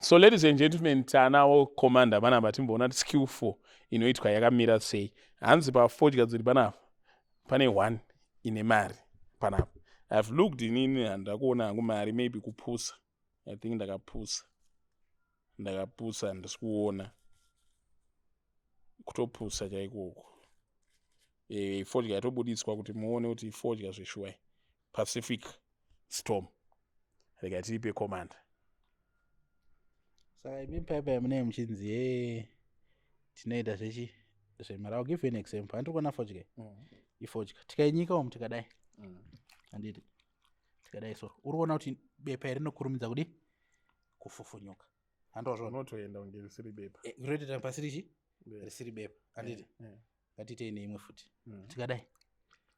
So ladies and gentlemen, tanawo commander panapa timboona skill 4 inoitwa yakamira sei. Hanzi pafodya dziri panapa pane 1 ine mari panapa. I've looked inini handakuona hangu mari, maybe kupusa. I think ndakapusa ndisikuona kutopusa chaikoko. Fodya yatobuditswa kuti muone kuti fodya zveshuwa. Pacific Storm rega tiripe commander. Saka imipaipa mune muchinzi tinoita zvemari. I'll give you an example. Handikuona fodya. Ifodya tikainyika umu tikadai handiti tikadai so urikuona kuti bepa rinokurumidza kudi kufufunyuka. Unotoenda kunge risiri bepa. Kutoita pasiri risiri bepa handiti ngatiite neimwe futi tikadai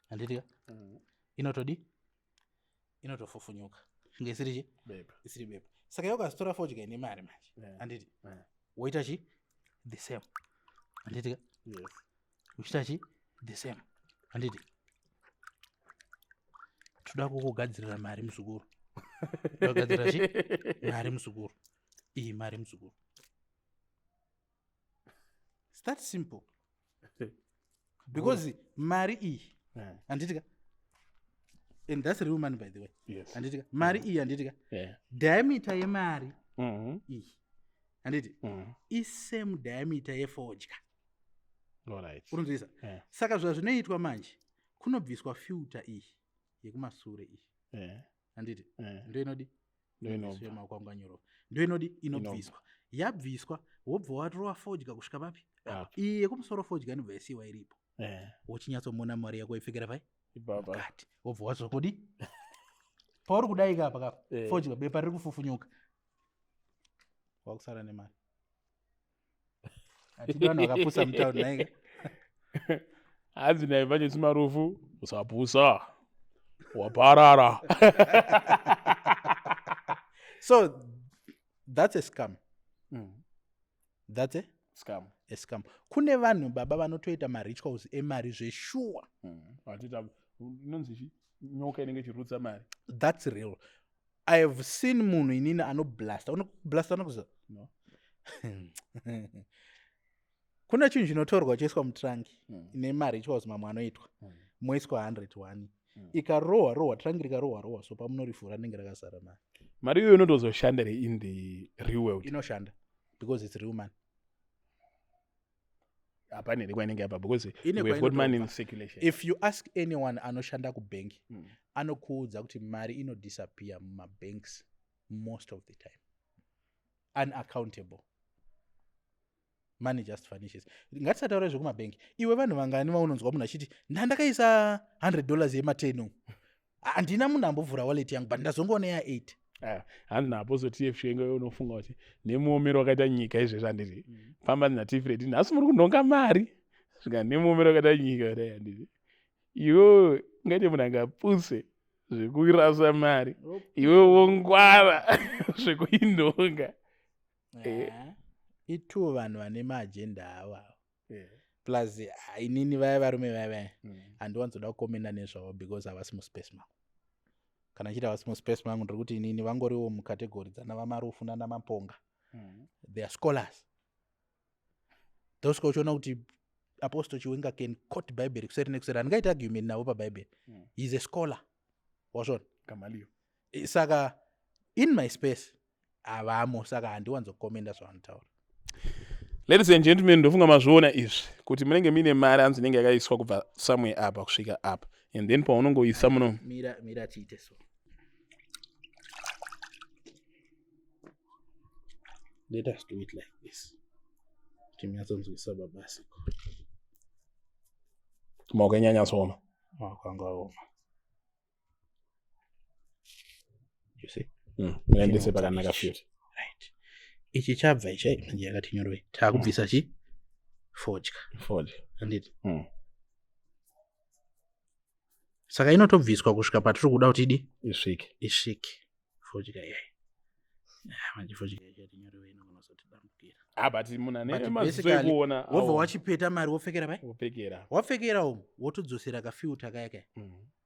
handiti inotofufunyuka kunge isiri bepa. Saka iwe ukasitora fodya ine mari manje handiti woita the same handiti uchiita the same handiti toda kukugadzirira mari muzukuru. Kugadzirira mari muzukuru. Iyi mari muzukuru. It's that simple. Because mari iyi handiti and that's real money by the way. Yes. Handiti mari iyi handiti diameter yemari iyi handiti isame diameter yefodya. Alright. Urunzisa. Saka zvinoitwa manje kunobviswa filter iyi yekumasure iyi handiti ndio inodi ndio makwanganyoro ndio inodi inobviswa. Yabviswa wobva watorwa fodya kusvika papi iyi yekumusoro fodya inobva isiwa iripo. Wochinyatsomuona mari yako ipfekera pai kati wobva wazokudi pauri kudaika apa fodya bepa riri kufufunyuka wakusara nemari. Atidi vanhu vakapusa mutauni nainga hanzi naimva chesimarufu usapusa waparara. So that's a scam. That's a scam. Kune vanhu baba vanotoita marituals emari zveshuwa. Inonzi nyoka inenge chirutsa mari. That's real. I have seen munhu inini anoblasta. Unoblasta nokuza? No. Kuna chinhu chinotorwa choiswa mutrangi ine marituals mamwe anoitwa moiswa 101 ikarohwa trangi rikarohwa so pamunorifura rinenge rakazara mari. Mari iyoyo inotozoshanda in the real world. Inoshanda because it's real money. Hapana rekwa inenge hapa because we've got money in circulation. If you ask anyone anoshanda kubanki anokuudza kuti mari inodisappear mumabanks most of the time. Unaccountable. Money just vanishes. Ngatisataure zvekumabanki. Iwe vanhu vangani vaunonzwa munhu achiti ndandakaisa $100 yematenu. Handina munhu ambovhura wallet yangu but ndazongoona ya 8. Hanzi napo so TF yengo unofunga kuti nemuomero wakaita nyika izvezvi handiti famba na Tifred nhasi muri kundonga mari svika nemuomero wakaita nyika kudai handiti iwe ngati munhu angapuse zvekurasa mari iwe wongwara zvekuindonga. Itu vanhu vane maagenda ava plus inini vaya varume vaya handiwanzoda kukomenda nezvavo because havasi muspace mangu. Kana chiti havasi muspace mangu ndiri kuti inini vangoriwo mukategori dzana vamarufu nana maponga. They are scholars. Those uchiona kuti Apostle Chiwenga can quote Bible kuseri nekuseri handingaiti argument navo paBible. He's a scholar. Wazvona? Gamaliel. Saka in my space havamo saka handiwanzokomenda zvavanotaura. Ladies and gentlemen, ndofunga mazviona izvi kuti munenge mine mari hanzi inenge yakaiswa kubva somewhere apa kusvika apa and then paunongoisa muno mira tiite so. Let us do it like this. Timyatsonzwisa babasi. maoko enyanya soma. Maoko anga oma. You see? Muendese pakanaka futi. Right. Ichi chabva ichi manje yakati nyorwe. Takubvisa chi? Fodya. Handiti? Saka inotobviswa kusvika patiri kuda kuti idi isvike. Fodya yayi. Manje fodya yakati nyorwe inogona kutidambukira. But munhu ane maziso ekuona wobva wachipeta mari wopfekera pai? Wopfekera umu wotodzosera kafilter kaya kaya.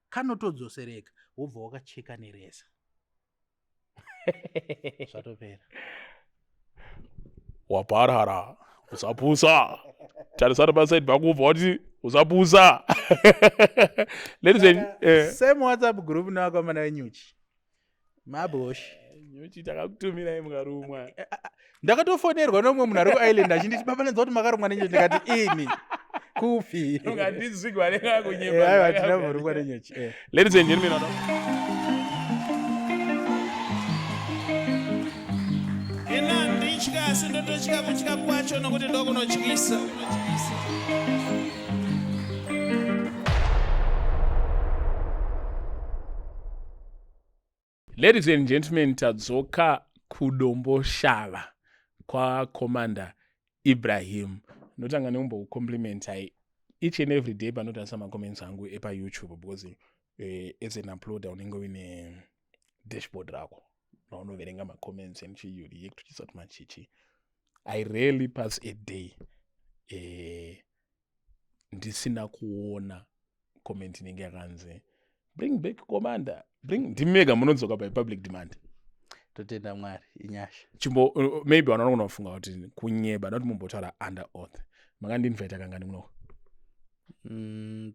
Kanotodzosereka wobva wakacheka nereza. Zvatopera. waparara usapusa tarisana pasaidi pakubva wati usapusa. Ladies and same WhatsApp group nevakomana venyuchi maboshi nyuchi takakutumirai mukarumwa. ndakatofonerwa nomwe munhu ari kuisland achinditi baba nanza kuti makarumwa nenyuchi ndikati ini kupi ungandizigwa nengakunyemba tinamborumwa nenyuchi. Ladies and gentlemen, ina ndichika asi ndotochika kuchika kwacho nokuti ndokunotyisa. ladies and gentlemen, tadzoka kudomboshava kwakomanda Ibrahim. Notanga nekumbokucompliment each and every day panotarisa macomments angu epayoutube because as an uploader unenge uine dashboard rako raunoverenga macomments nechiyuri yekutuchisati machichi. I rarely pass a day ndisina kuona comment inenge yakanzi bring back commander, ndimega munodzoka by public demand. totenda mwari inyasha chimbo maybe wanaona kufunga kuti kunyeba not mumbotaura under oath makandinvite kangani munoko.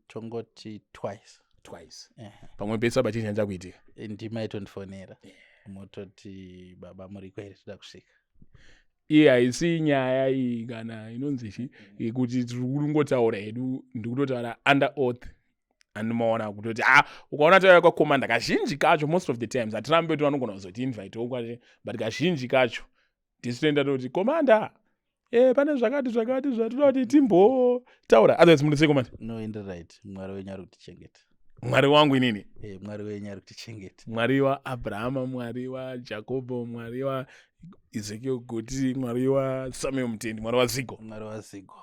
tongoti twice pamwe pesa pachinjanja kuitika ndimaitondifonera mototi baba muri kwere toda kusvika. iye haisi nyaya iyi kana inonzichi yekuti tiri kungotaura hedu ndikutotaura under oath. Andimaona kutoti ukaona taura kwakomanda kazhinji kacho most of the times hatirambe kuti vanogona kuzoti invite wokwati but kazhinji kacho tisitoenda toti komanda pane zvakati zvatoda kuti timbotaura otherwise munhu sei komanda. No, in the right. Mwari wenyu ari kutichengeta. Mwari wangu inini. Mwari wenyu ari kutichengeta. Mwari waAbrahama, Mwari waJakobho, Mwari waEzekiel Guti, Mwari waSamuel Mutendi, Mwari waZigo. Mwari waZigo.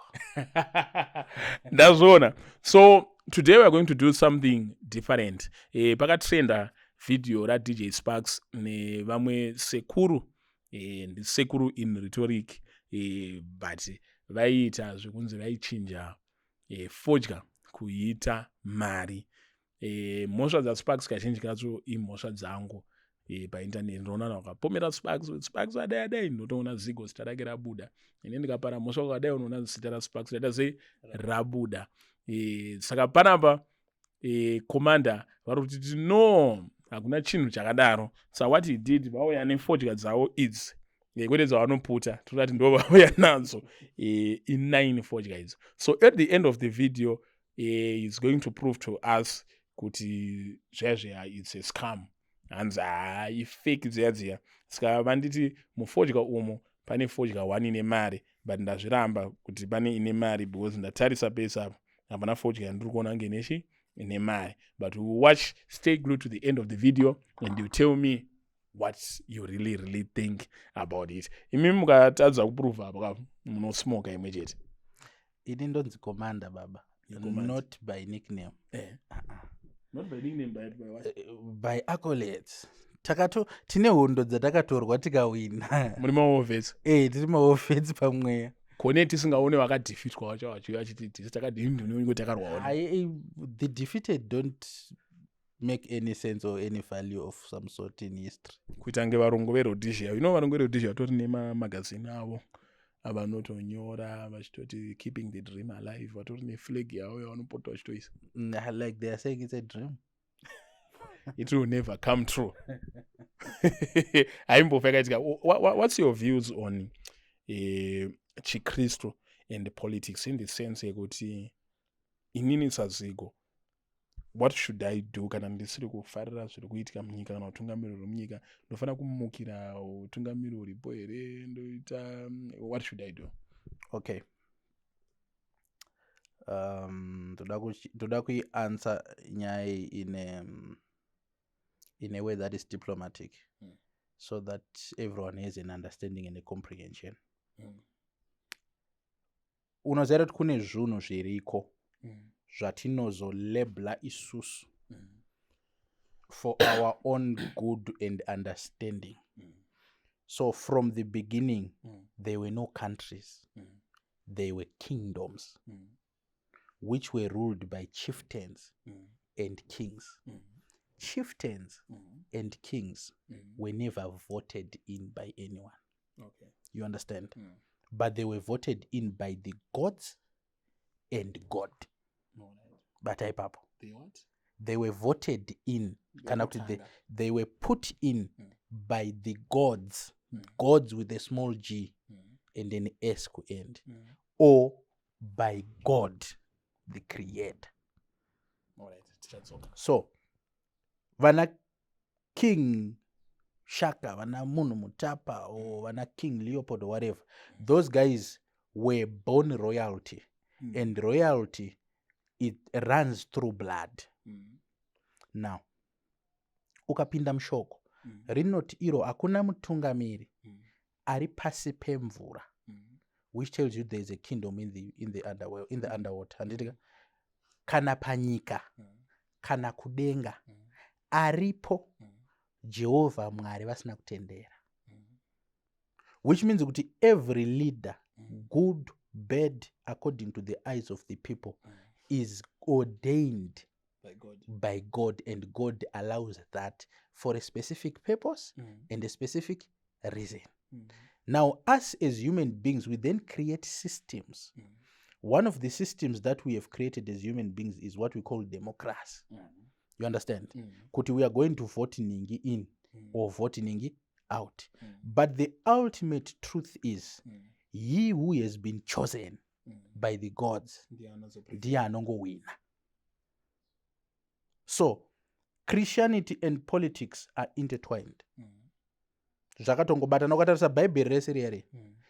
Ndazvona. So today we are going to do something different. Pakatrenda video ra DJ Sparks nevamwe sekuru sekuru in rhetoric but vaiita zvekunzi vaichinja fodya kuita mari. Mhosva dzaSparks kazhinji kacho imhosva dzangu painternet. Ndinoona wakapomera Sparks adai ndotoona Zigo zita rake rabuda. Ine ndikapara mhosva wakadai unoona zita raSparks raita sei rabuda. Saka panapa commander vari kuti no hakuna chinhu chakadaro. So what he did vauya nefodya dzavo idzi kwete dzavanoputa totati ndo vauya nadzo in9 fodya idzi. So at the end of the video he's going to prove to us kuti zvezveya it's a scam. Hanzi ifake dziya saka vanditi mufodya umo pane fodya 1 ine mari but ndazviramba kuti pane ine mari because ndatarisa pesa apo hapana fodya yandiri kuona ngeneshi ine mari. But we will watch, stay glued to the end of the video and you tell me what you really think about it. Imi mukatadza kuprove apo munosmoka imwe chete. Ini ndonzi commander baba. Not by nickname. Not by nickname, but by what? By accolades. Tine hondo dzatakatorwa tikawina. Muri maofesi. Tiri maofesi pamweya. Kone tisingaone wakadefeatwa wacho achiti tisi takadini takarwa. The defeated don't make any sense or any value of some sort in history. Kuita nge varungu veRhodesia. Varungu veRhodesia tori nemagazini avo avanotonyora vachitoti keeping the dream alive. Vatori neflag yavo yavanopota vachitoisa. Like they are saying it's a dream. It will never come true. What's your views on Chikristu and politics in the sense yekuti inini saZigo, what should I do kana ndisiri kufarira zviri kuitika munyika kana utungamiriri munyika ndofana kumukira utungamiriri uripo here ndoita what should I do? Okay. Toda kuianswer nyaya in a way that is diplomatic so that everyone has an understanding and a comprehension. Unoziva kuti kune zvinhu zviriko zvatinozolabela isusu for our own good and understanding. So from the beginning there were no countries, there were kingdoms which were ruled by chieftains and kings. Chieftains and kings were never voted in by anyone. Okay. You understand? but they were voted in by the gods and God. But they were voted in, they were put in by the gods, gods with a small g and an s ku end, or by God, the creator. So vana King Shaka, vana Munu Mutapa, or vana King Leopold or whatever, those guys were born royalty, and royalty, it runs through blood. Now ukapinda mshoko rinoti iro hakuna mutungamiri ari pasi pemvura, which tells you there is a kingdom in the underworld, in the underwater. Handitika kana panyika kana kudenga aripo Jehovah Mwari vasina kutendera, which means kuti every leader, good, bad, according to the eyes of the people, is ordained by God, and God allows that for a specific purpose and a specific reason. Now, us as human beings, we then create systems. One of the systems that we have created as human beings is what we call democracy. You understand? Kuti we are going to vote ningi in or vote ningi out. But the ultimate truth is, he who has been chosen by the gods, ndiye anongowina. So Christianity and politics are intertwined. Zvakatongobatana ukatarisa Bible rese rere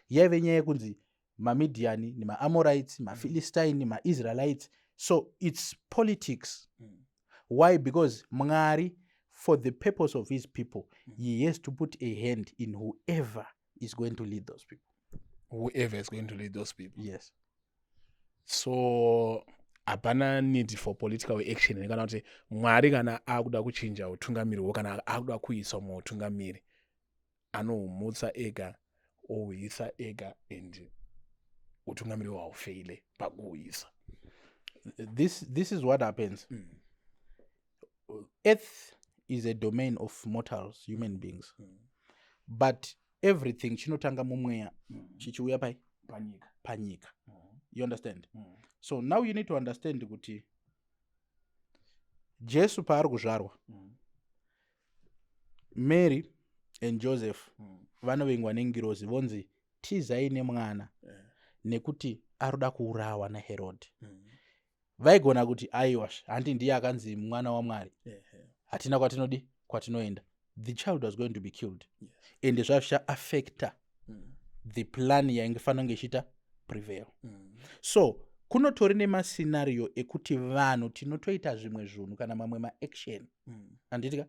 yaive nyaya yekunzi maMidiani nemaAmorites, maPhilistine, maIsraelites. So it's politics. Why? Because Mwari, for the purpose of his people, he has to put a hand in whoever is going to lead those people. Whoever is going to lead those people. Yes. So hapana need for political action. Kana kuti Mwari kana akuda kuchinja utungamiri hwo kana akuda kuisa muutungamiri, anohumutsa ega, ohuisa ega, and utungamiri hwaufeile pakuhuisa. This is what happens. Earth is a domain of mortals, human beings. But everything chinotanga mumweya chichiuya panyika. You understand? So now you need to understand kuti Jesu paari kuzvarwa, Mary and Joseph vanovengwa nengirozi vonzi tizai nemwana nekuti aruda kuurawa naHerod. Vaigona kuti aiwa handi ndiye akanzi mwana waMwari, hatina kwatinoenda. The child was going to be killed. And zvazvicha affecta the plan yaingefanira kunge ichiita prevail. So kunotori nemascenario ekuti vanhu tinotoita zvimwe zvinhu kana mamwe maaction. Handitika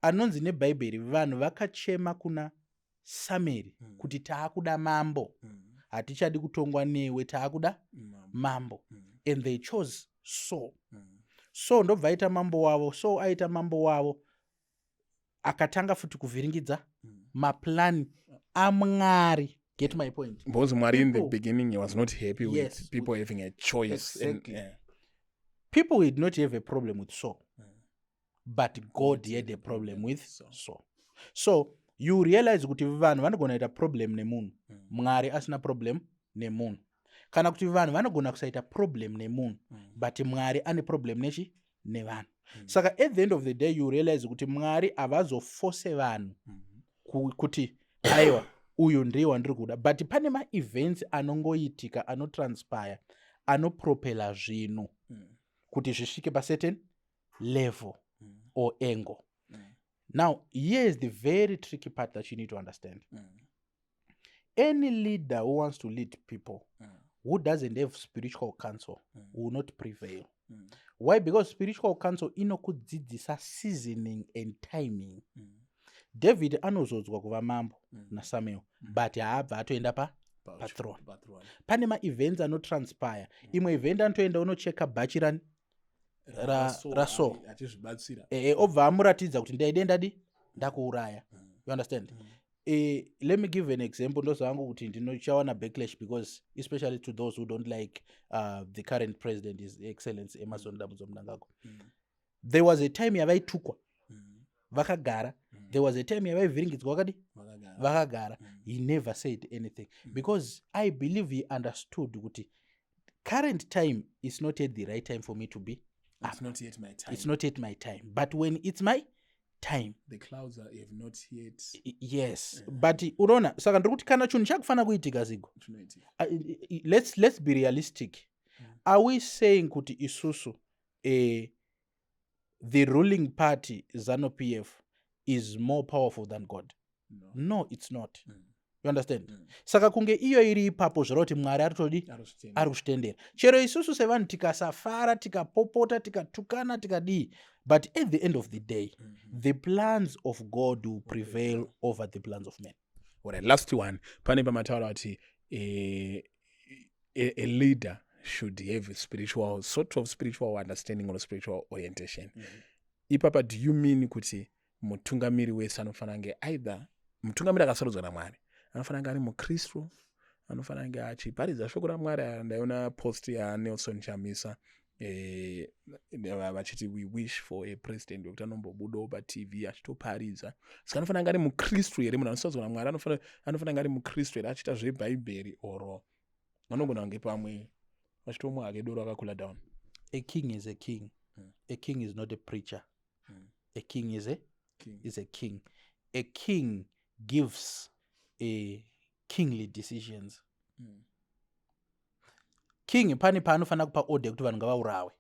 anonzi neBhaibheri vanhu vakachema kuna Sameri kuti taakuda mambo, hatichadi kutongwa newe, taakuda mambo. And they chose Saul. So ndobva aita mambo wavo. So aita mambo wavo akatanga futi kuvhiringidza maplan aMwari. Get my point? Because Mwari in the beginning, he was not happy with people having a choice. Exactly. People did not have a problem with Saul, but God had a problem with Saul. So you realize kuti vanhu vanogona kuita problem nemunhu, Mwari asina problem nemunhu. Kana kuti vanhu vanogona kusaita problem nemunhu, but Mwari ane problem nevanhu. Saka at the end of the day you realize kuti Mwari avazoforce vanhu kuti aiwa uyu ndiye wandiri kuda, but pane ma-events anongoitika, anotranspire, anopropela zvinhu kuti zvisvike pacertain level or angle. Now here is the very tricky part that you need to understand. Any leader who wants to lead people who doesn't have spiritual counsel will not prevail. Why? Because spiritual counsel inokudzidzisa seasoning and timing. David anozodzwa kuva mambo naSamuel, but haabva atoenda pathrone. Pane ma-events anotranspire. Imwe event anotoenda unocheka bhachi raSaul. Obva amuratidza kuti ndaide ndakuuraya. You understand? Let me give an example. Ndozvangu kuti ndinochawana backlash because especially to those who don't like the current president, His Excellency Emmerson Dambudzo Mnangagwa. There was a time yavaitukwa vakagara. There was a time yavaivhiringidzwa wakati vakagara. He never said anything because I believe he understood kuti current time is not yet the right time for me to be. It's not yet my time. It's not yet my time. But when it's my time, The clouds have not yet. yes. But unaona saka ndiri kuti kana chinhu chakufana kuitika zigo. Let's be realistic. Are we saying kuti isusu the ruling party ZANU-PF is more powerful than God? No, it's not. You understand? Saka kunge iyo iri ipapo zviro kuti Mwari ari kuzvitendera. Chero isusu sevanhu tikasafara, tikapopota, tikatukana, tikadii. But at the end of the day, the plans of God will prevail over the plans of men. Alright, last one. Pane pamataura kuti a leader should have a spiritual, sort of spiritual understanding or spiritual orientation. Ipapa, do you mean kuti mutungamiri wese anofana nge either mutungamiri akasarudzwa naMwari anofana nge ari mukristu, anofana nge achiparidza shoko raMwari. Ndaiona post yaNelson Chamisa vachiti we wish for a president wekuti anombobudawo paTV achitoparidza. Saka anofana nge ari mukristu here, munhu anosarudzwa naMwari anofana nge ari mukristu here achiita zvebhaibheri oro anogona kunge pamwe vachitomwa hake doro akakula down. A king is a king. A king is not a preacher. A king is a king. A king gives kingly decisions. King pani paanofana kupa order kuti vanhu ngavaurawe.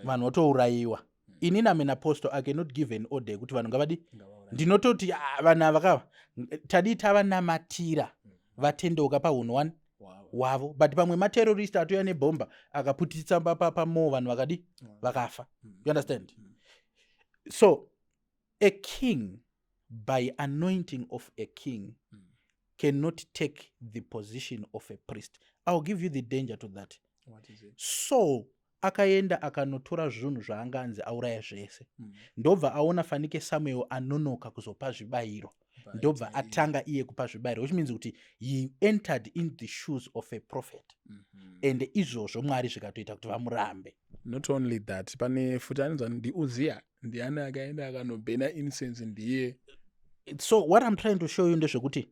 Vanhu votourayiwa. Inini am an apostle, I cannot give an order kuti vanhu ngavadi. Ndinototi vanhu ava kava tadi tavanamatira vatendeuka paunhu wavo, but pamwe materrorist atoya nebomba akaputitsa pamo vanhu vakadi vakafa. You understand? So a king, by anointing of a king, cannot take the position of a priest. I'll give you the danger to that. What is it? Saul akaenda akanotora zvinhu zvaanganzi auraya zvese. Ndobva aona fanike Samuel anonoka kuzopa zvibayiro. Ndobva atanga iye kupa zvibayiro, which means kuti he entered in the shoes of a prophet. And izvozvo Mwari zvikatoita kuti vamurambe. Not only that, pane futi anonzi ndiUzia ndiani akaenda akanobhena incense ndiye. So what I'm trying to show you ndezvekuti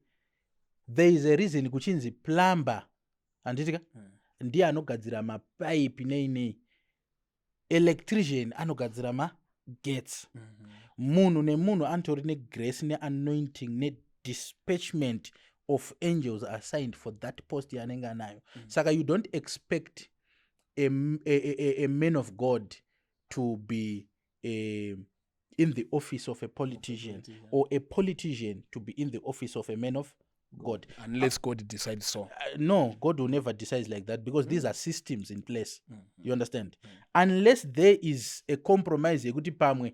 there is a reason kuchinzi plumber anditika ndiye anogadzira mapaipi nei. Electrician anogadzira magetsi. Munhu nemunhu antori negrace neanointing nedispatchment of angels assigned for that post yanenge anayo. Saka you don't expect a man of God to be in the office of a politician, or a politician to be in the office of a man of God. Unless God decides so. No, God will never decide like that because these are systems in place. You understand? Unless there is a compromise yekuti pamwe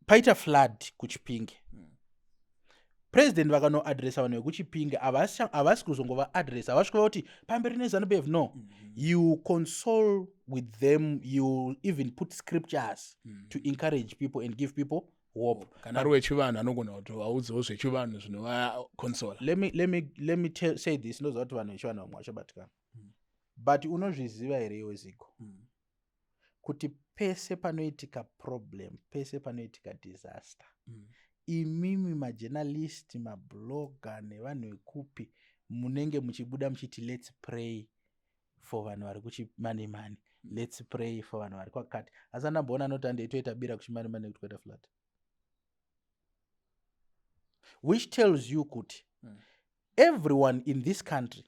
paita flood kuchipinge. President vakanoadresa vanhu vekuchipinge havasi kuzongova address, havasvikuva kuti pamberi neZANU-PF. No, you console with them, you even put scriptures to encourage people and give people hope. Kana ari wechivanhu anogona kuti audzewo zvechivanhu zvinovaconsola. Let me say this, ndoziva kuti vanhu vechivanhu vamwe vachabatikana. But unozviziva here iwe Zigo kuti pese panoitika problem, pese panoitika disaster, imimi majournalist, mablogger nevanhu vekupi munenge muchibuda muchiti let's pray for vanhu vari kuchimani, let's pray for vanhu vari kwakati. Asi andamboona noti andeitoita bira kuchimani kuti kwaita flood, which tells you kuti everyone in this country,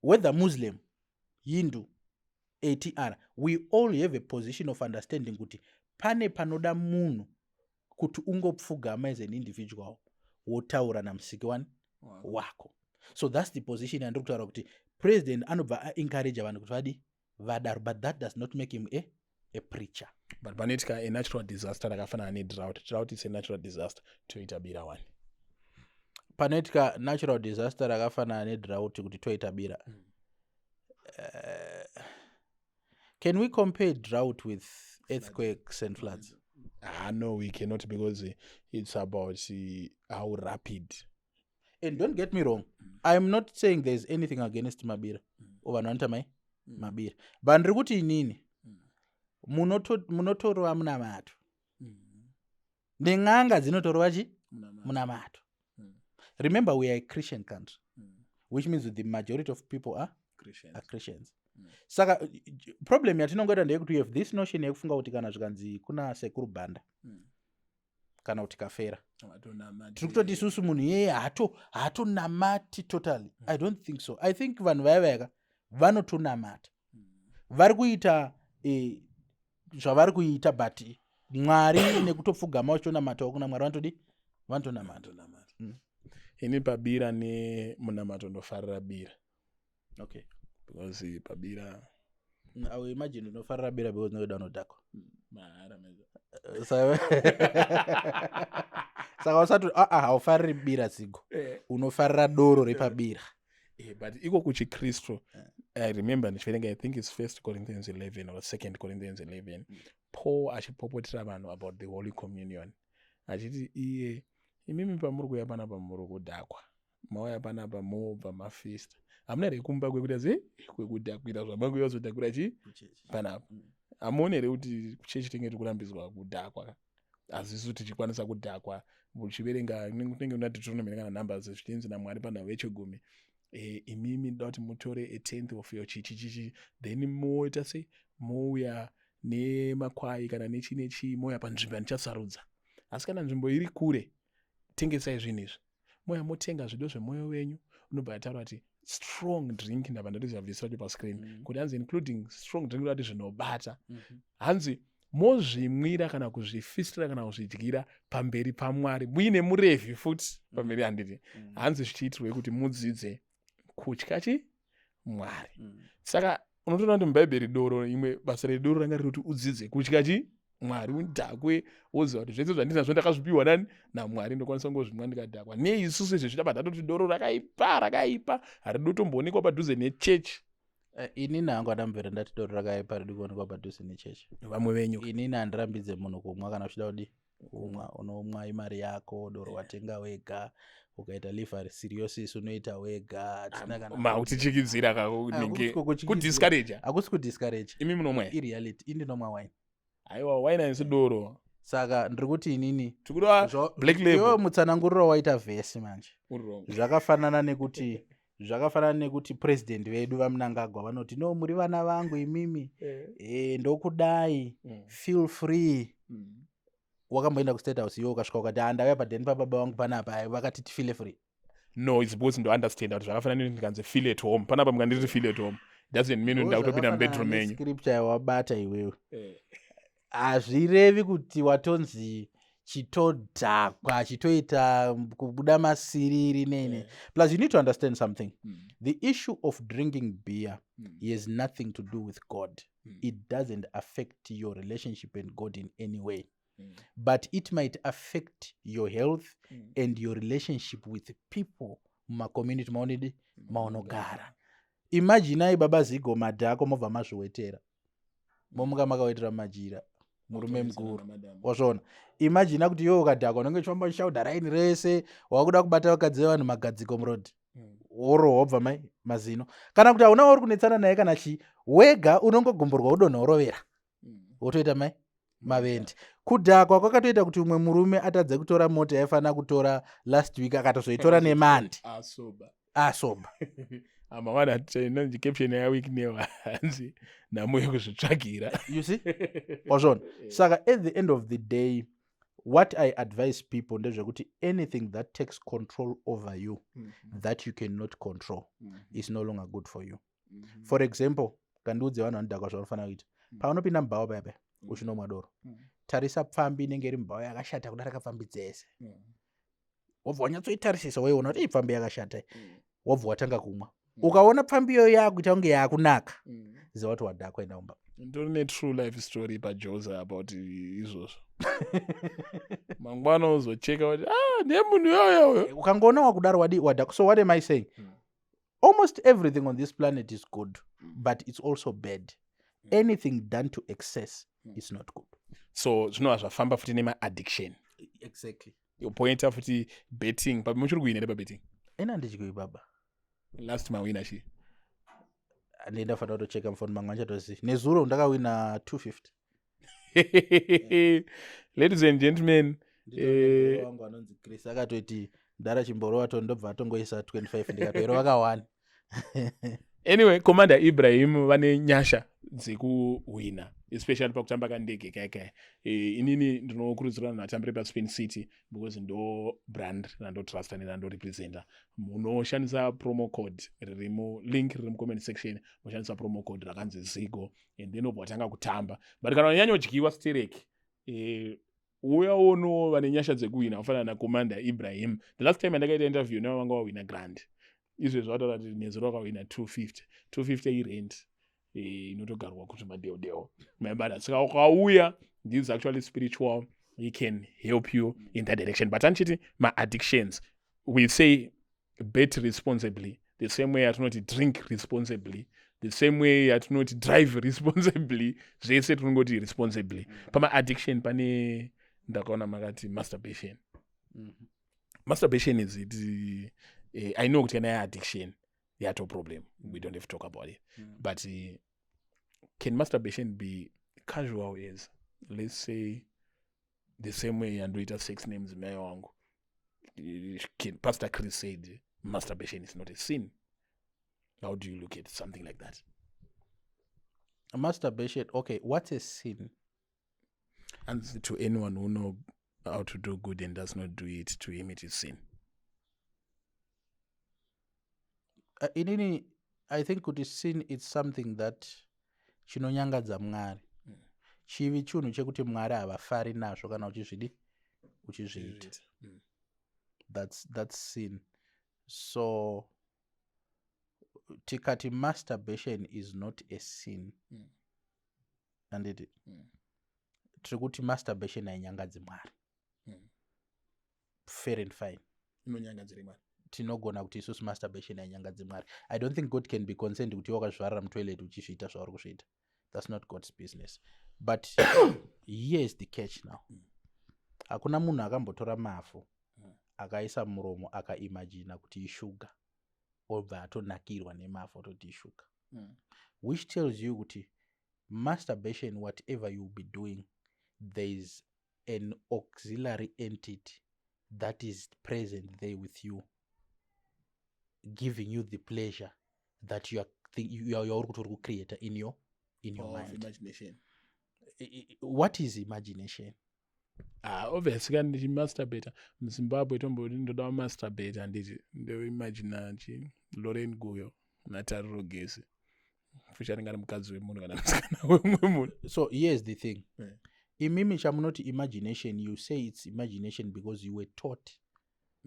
whether Muslim, Hindu, ATR, we all have a position of understanding kuti pane panoda munhu kuti ungopfugama as an individual wotaura namusiki wako. So that's the position yandiri kutaura kuti president anobva encourage vanhu kuti vadaro, but that does not make him a preacher. But panoitika a natural disaster rakafanana nedrought. Drought is a natural disaster. Toita bira one. Panoitika natural disaster rakafanana nedrought kuti toita bira. Can we compare drought with earthquakes and floods? No, we cannot, because it's about how rapid. And don't get me wrong, I'm not saying there's anything against Mabira. Over Mabira. But ndiri kuti inini munotorwa munamato neng'anga dzinotorwa munamato. Remember, we are a Christian country, which means the majority of people are Christians. Saka problem yatinongoita ndeyekuti we have this notion yekufunga kuti kana zvikanzi kuna sekuru bhanda kana kuti kafera tiri kutoti isusu munhu yeye haatonamati totally. I don't think so. I think vanhu vaya vanotonamata, vari kuita zvavari kuita, but Mwari nekutopfugama uchitonamatawo kuna Mwari vanotonamata. Ini pabira nemunamato ndofarira bira. Okay. Because pabira I will imagine unofarira bira because no danodhakwa. Saka usati haufariri bira zigo, unofarira doro repabira. But iko kuchikristu, I remember ndichiverenga, I think it's 1 Corinthians 11 or 2 Corinthians 11, Paul achipopotera vanhu about the Holy Communion. Achiti iye imimi pamuri kuya panapa muri kudhakwa, mauya panapa mobva mafesta, hamuna here kumba kwekuti kwekudhakwira zvamangu yozodhakwira panapa. Hamuoni here kuti kuchechi tinge tikurambidzwa kudhakwa, hazisi kuti tichikwanisa kudhakwa. Muchiverenga kunenge una Deuteronomy kana Numbers zvichinzi naMwari panhau yechigumi, imimi ndoda kuti mutore a tenth of your chichi, then moita sei, mouya nemakwai kana nechi mouya panzvimbo yandichasarudza. Asi kana nzvimbo iri kure, tengesai zvinhu izvi, mouya motenga zvido zvemwoyo wenyu, unobva ataura kuti strong drink, ndabva ndotiza vhisi racho pascreen, kuti hanzi including strong drink kuti zvinobata, hanzi mozvimwira kana kuzvifistira kana kuzvidyira pamberi paMwari muine murevhi futi pamberi handiti, hanzi zvichiitirwe kuti mudzidze kutya Mwari. Saka unotoona kuti mubhaibheri doro imwe basa redoro ranga riri kuti udzidze kutya Mwari, udhakwe woziva kuti zvese zvandinazvo ndakazvipiwa naMwari, ndokwanisa kungozvimwa ndikadhakwa. Neisusu izvi zvitaba tatoti doro rakaipa haridi kutomboonekwa padhuze nechechi. Inini hangu adamvera ndati doro rakaipa haridi kuonekwa padhuze nechechi. Vamwe venyu inini handirambidze munhu kumwa kana uchida kudi kumwa, unomwa imari yako, doro watenga wega, ukaita liver cirrhosis unoita wega, mautichikidzira kudiscourage. Hakusi kudiscourage. Imi munomwa ireality. Ini nomwa wine. Aiwa, wine haisi doro. Saka ndiri kuti inini tikura black label. Iwe mutsananguriro waita vhesi manje. Zvakafanana nekuti president vedu vaMnangagwa vanoti no muri vana vangu imimi, ndokudai, feel free. Wakamboenda kuState House iwe ukasvika ukati handauya padeni pababa vangu panapa vakati tifile free. No, it's because ndo understand kuti zvakafanana ndikanzi feel at home. Panapa mukanditi feel at home doesn't mean ndakutopinda mubedroom menyu. Scripture wabata iwewe. Hazvirevi kuti watonzi chitodhakwa chitoita kubuda masiriri nene. Plus you need to understand something. The issue of drinking beer has nothing to do with God. It doesn't affect your relationship with God in any way. But it might affect your health and your relationship with people muma community maunogara. Imagine ai baba zigo madhako mobva mazviwetera, momuka makawetera majira murume mukuru wazvona. Imagine kuti iwe ukadhakwa unenge uchifamba uchishauda raini rese, wakuda kubata vakadzi vanhu magadziko murodi, worohwa wabva mazino, kana kuti hauna uri kunetsana naye kana wega unongogomborwa udonha urovera wotoita mavendi. Kudhakwa kwakatoita kuti umwe murume atadze kutora mota yaifanira kutora last week akatozoitora nemandi asoba. Amawada chinonzi caption ya week newa hanzi namuye kuzvitsvagira. You see? Wazvona. Saka at the end of the day, what I advise people ndezvekuti anything that takes control over you that you cannot control is no longer good for you. For example, kandiudze vanhu vanodhakwa zvanofanira kuita. Paunopinda mubhawa paya uchinomwa doro, tarisa pfambi inenge iri mubhawa yakashata kudarika pfambi dzese. Wabva wanyatsoitarisisa weiona kuti pfambi yakashata, wabva watanga kumwa. Ukaona pfambi iyo yakuita kunge yakunaka, ziva kuti wadhakwa enda mumba. Ndorine true life story paJoza about izvozvo. Mangwana uzocheka kuti ndiye munhu yoyo. Ukangoona wakudaro wadhakwa. So what am I saying? Almost everything on this planet is good, but it's also bad. Anything done to excess is not good. So zvinova zvafamba futi nema-addiction. Exactly. Yopointa futi betting. Muchiri kuina nepa betting? Ena ndichikui baba. Last mawina chi? Ndenda fata kutocheka mfoni mangu anchatozivi. Nezuro ndakawina 250. Ladies and gentlemen, ndito wangu anonzi Chris akatoti ndara chimborowa ndobva atongoisa 25 ndikatoereva ka1. Anyway, Commander Ibrahim vane nyasha dzekuwina, especially pakutamba kandege kaikai. Inini ndinokurudzira vanhu vatambire paSpin City because ndo brand rando trust nerando representa. Munoshandisa promo code ririmo, link riri comment section, munoshandisa promo code rakanzi Zigo and then obotanga kutamba. But kana wanyanyodyiwa stereki, uyawo no vane nyasha dzekuwina kufanana na Commander Ibrahim. The last time ndakaita interview navo vanga wawina grand. Izvo zvataura kuti nezo rakawina 250 irent inotogarwa kuti madeo mabada saka ukauya, this is actually spiritual, he can help you in that direction. But anchiti ma-addictions, we say bet responsibly, the same way atinoti drink responsibly, the same way atinoti drive responsibly, zvese tinongoti responsibly. Pama-addiction pane ndakaona makati masturbation. Masturbation is it, I know kuti kana addiction yato problem, we don't have to talk about it. But can masturbation be casual as, let's say, the same way andoita sex names mai wangu? Pastor Chris said masturbation is not a sin. How do you look at something like that? Masturbation, okay, what's a sin? And to anyone who knows how to do good and does not do it, to him it is sin. Inini, I think kuti sin is something that chinonyangadza Mwari. Chivi chinhu chekuti Mwari havafari nazvo kana uchizviita. That's sin. So tikati masturbation is not a sin. And it tiri kuti masturbation hainyangadzi Mwari. Fair and fine. Inonyangadzira Mwari. Tinogona kuti isusu masturbation hainyangadzi Mwari. I don't think God can be concerned kuti wakazvivarira mutoilet uchizviita zvauri kuzviita. That's not God's business. But here is the catch now. Hakuna munhu akambotora mavhu akaisa muromo akaimagina kuti ishuga obva atonakirwa nemavhu ototi ishuga. Which tells you kuti masturbation, whatever you'll be doing, there is an auxiliary entity that is present there with you, giving you the pleasure that you are creator in your mind. Imagination. What is imagination? Obviously kana ndichimasturbata muZimbabwe tomboti ndoda masturbata nditi ndoimagina Lauren Guyo naTariro Gesi fushari ngari mukadzi wemunhu kana musikana wemumwe munhu. So here's the thing. Imimi chamunoti imagination, you say it's imagination because you were taught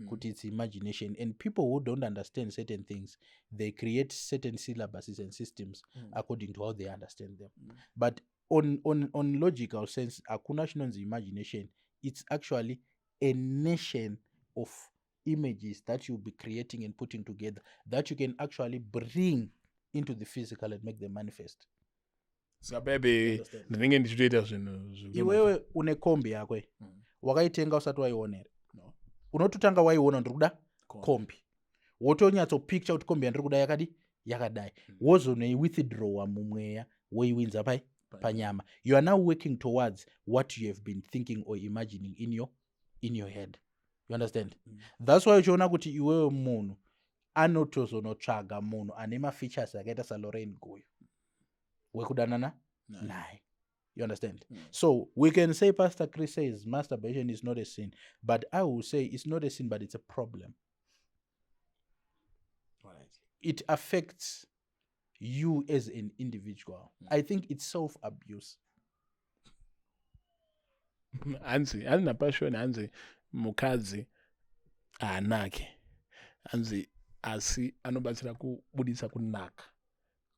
kuti it's imagination, and people who don't understand certain things, they create certain syllabuses and systems according to how they understand them. But on logical sense, hakuna chinonzi imagination. It's actually a nation of images that you'll be creating and putting together that you can actually bring into the physical and make them manifest. Saka baby ndinenge ndichitoita zvinhu iwewe une kombi yakwe wakaitenga usati waionera. Unototanga waiona ndiri kuda kombi, wotonyatso picture kuti kombi yandiri kuda yakadai, wozonoi-withdrawa mumweya woiwinza panyama. You are now working towards what you have been thinking or imagining in your head. You understand? That's why uchiona kuti iwewe munhu anotozonotsvaga munhu ane mafeatures akaita saLauren Guyo wekudanana naye. You understand? So we can say Pastor Chris says masturbation is not a sin, but I will say it's not a sin, but it's a problem. Right. It affects you as an individual. I think it's self-abuse. Anzi napashoni anzi mukadzi anake anzi asi anobatsira kubudisa kunaka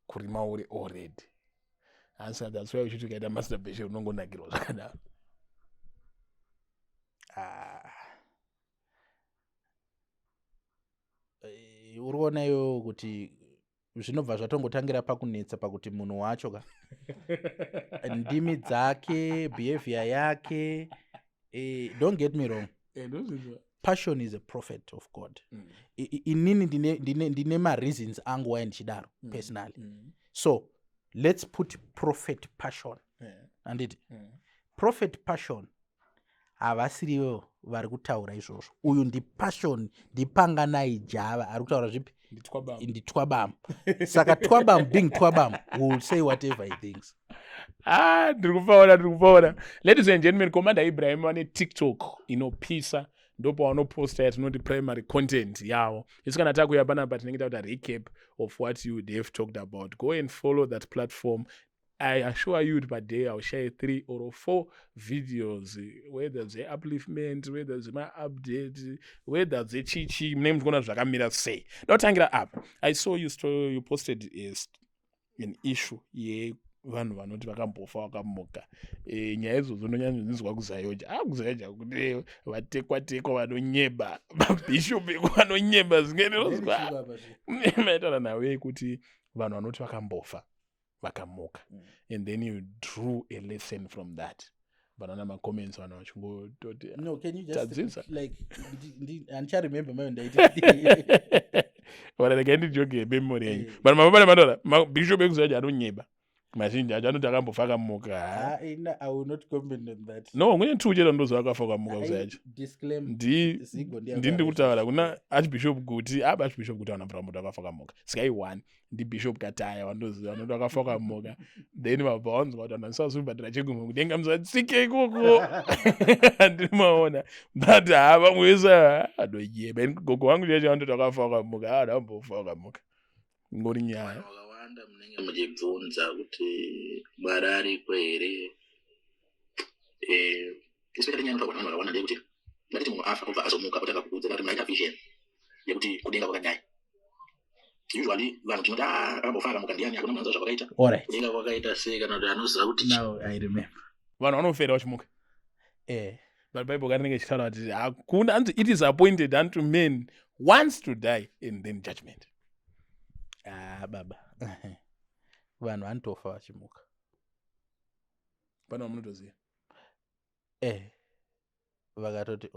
kuri mauri already. Answer that's why we should get a masturbation unongonakirwa zvakadaro. Urikuona iwewe kuti zvinobva zvatongotangira pakunetsa pakuti munhu wacho ka ndimi dzake, behavior yake. Don't get me wrong. Passion is a prophet of God. Inini ndine ma-reasons angu why ndichidaro personally. So let's put prophet passion. And Prophet Passion havasirivo vari kutaura izvozvo. Uyu ndiPassion ndiPanganai Java ari kutaura zvipi? Nditwabam. Saka Twabam being Twabam will say whatever he thinks. Ndiri kufaona. Ladies and gentlemen, Commander Ibrahim vane TikTok inopisa ndopa wanoposta yatinoti primary content yavo. Isi kana takuya panapa tinenge takuita recap of what you have talked about. Go and follow that platform. I assure you per day I'll share 3 or 4 videos, whether the upliftment, whether the my update, whether the chichi, named gonna Zagamira say. Don't hang it up. I saw you posted an issue, vanhu vanoti vakambofa vakamuka. Nyaya idzodzo ndinonyanzonzwa kuzayoja kuti vatekwa vanonyeba, mabhishopu vanonyeba zingenozwa. Maitana nawe kuti vanhu vanoti vakambofa vakamuka. And then you drew a lesson from that. Banana ma comments vanhu vachingototi. No, can you just tadzisa? like and I remember my date. Wala ngendi joke memory yenyu. But mababa madora, bishop ekuzaja anonyeba. Mazhinji acho anoti akambofa akamuka. I will not comment on that. No, ngene tuje ndozo akafa akamuka kuzaja. Disclaimer. Ndi kutaura kuna archbishop kuti archbishop kuti ana promote akafa akamuka. Sky 1 ndi bishop Kataya wandozi vanoti akafa akamuka. Then mabonzo kuti anasazubadira chegumwe kudenga mzatsike ikoko. Ndimaona. But vamweza adoyeba. Gogo wangu jeje vanoti akafa akamuka. Akambofa akamuka. Ngori nyaya. Munenge muchibvunza kuti Mwari ariko here. Isikati nyanga kuti vanhu vakawana ndekuti ndati munhu afa kubva azomuka otanga kuudza kuti maita vision yekuti kudenga kwakanyaya. Usually vanhu tinoti akambofa akamuka ndiani akuna munhu zvakaita. Kudenga kwakaita sei kana kuti anoziva kuti Now I remember. Vanhu vanofera vachimuka. But Bible karinenge chitaura kuti hakuna anzi it is appointed unto men once to die and then judgment. Baba. Vanhu vanotofa vachimuka. Vanhu vamunotoziva. Vakatoti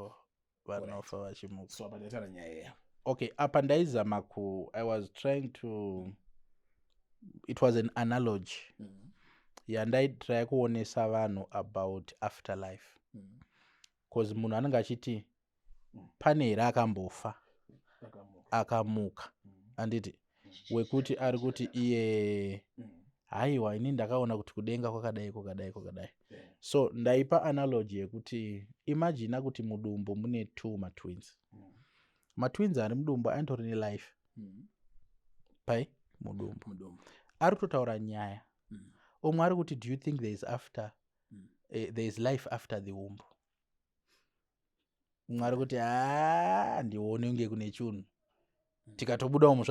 vanofa vachimuka. So apataitana nyaya. Okay, apa ndaizama I was trying to, it was an analogy. Yandaitry kuonesa vanhu about afterlife. Because munhu anenge achiti pane here akambofa akamuka. Anditi wekuti ari kuti iye haiwa ini ndakaona kuti kudenga kwakadai. So ndaipa analogy yekuti imagine kuti mudumbu mune 2 matwins. Matwins ari mudumbu antori nelife. Pai mudumbu. Ari kutotaura nyaya. Omwe ari kuti do you think there is life after the womb? Umwe ari kuti ndione unge kune chunhu. Tikatobuda umu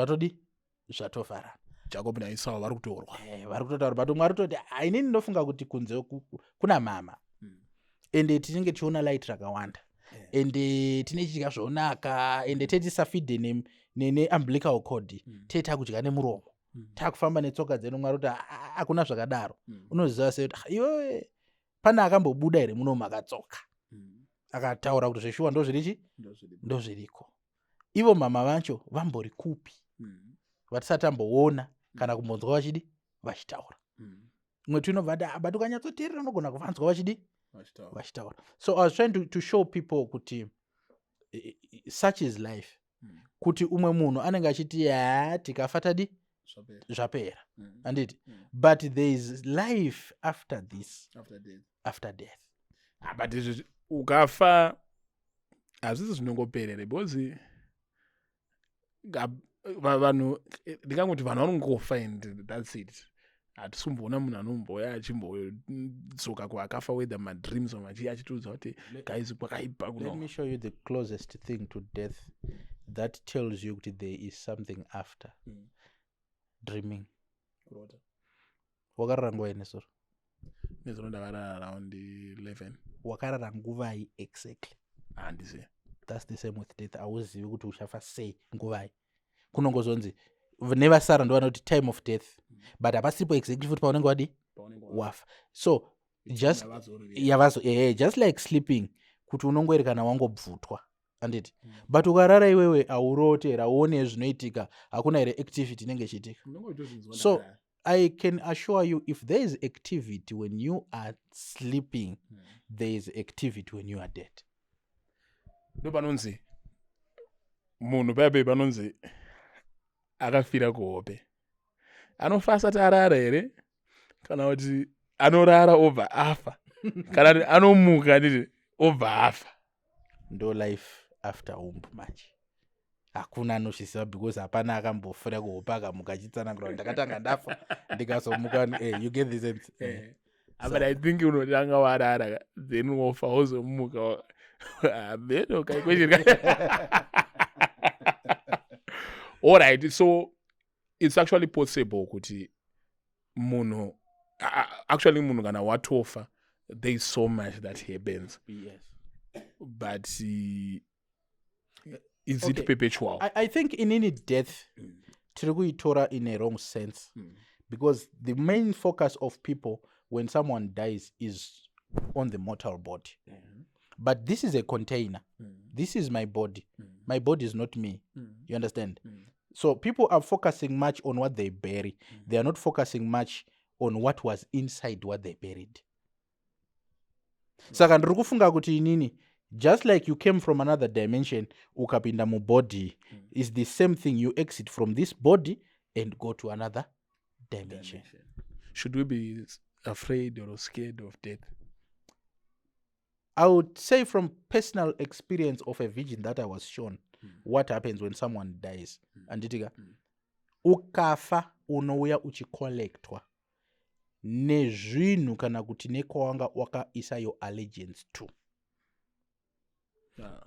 zvatofarana. Jacob na Esau vari kutorwa. Vari kutotaura but umwe ari kutoti inini ndinofunga kuti kunze kuna mama. Ende tinenge tichiona light rakawanda. Ende tine chidya zvonaka. Ende tetisafidhe ne-umbilical cord. Takudya nemuromo. Takufamba netsoka dzedu. Umwe ari kuti hakuna zvakadaro. Unoziva sei kuti iwe pane akambobuda here muno makatsoka. Akataura kuti zveshuwa ndozviriko. Ivo mama vacho vambori kupi. Vatisati tamboona kana kumbonzwa vachitaura. Umwe tinobva but ukanyatsoteerera unogona kuvanzwa vachitaura. So I was trying to show people kuti such is life. Kuti umwe munhu anenge achiti tikafa tadi zvapera. Anditi but there is life after this. After death. But ukafa hazvisi zvinongoperere because vanhu ndingangoti vanhu vanongofa and that's it. Hatisumboona munhu anomboya achimbodzoka kuakafa whether madreams or machi achitiudza kuti guys kwakaipa kuno. Let me show you the closest thing to death that tells you that there is something after. Dreaming. Wakarara nguva ine soro? Nezuro ndakarara around 11. Wakarara nguvai exactly? Handisi. That's the same with death. Hauzivi kuti uchafa sei nguvai. Kunongozonzi nevasara ndo vanoti time of death. But hapasipo exactly futi paunenge wafa. So just just like sleeping kuti unongoeri kana wangobvutwa. Anditi but ukarara iwewe hauroti here hauone zvinoitika hakuna here activity inenge ichiitika. So I can assure you, if there is activity when you are sleeping, there is activity when you are dead. ndo panonzi munhu pabe panonzi akafira kuhope anofa asati arara here kana kuti anorara obva afa kana kuti anomuka nditi obva afa. Ndo life after womb manje. Hakuna anosvisiva because hapana akambofira kuhope akamuka achitsanangura ndakatanga ndafa ndikazomuka. You get the sense. But I think unotanga warara then wofa wozomuka beno kai question. All right, so it's actually possible kuti munhu kana watofa, there is so much that happens. Yes. But is it perpetual? I think in any death, Torah in a wrong sense. Because the main focus of people when someone dies is on the mortal body. But this is a container. This is my body. My body is not me. You understand? So people are focusing much on what they bury. They are not focusing much on what was inside what they buried. Saka ndiri kufunga kuti inini, just like you came from another dimension, ukapinda mu body, is the same thing. You exit from this body and go to another dimension. Should we be afraid or scared of death? I would say from personal experience of a vision that I was shown, what happens when someone dies. Anditika, ukafa unouya uchicollectwa nezvinhu kana kuti nekwawanga wakaisa your allegiance to.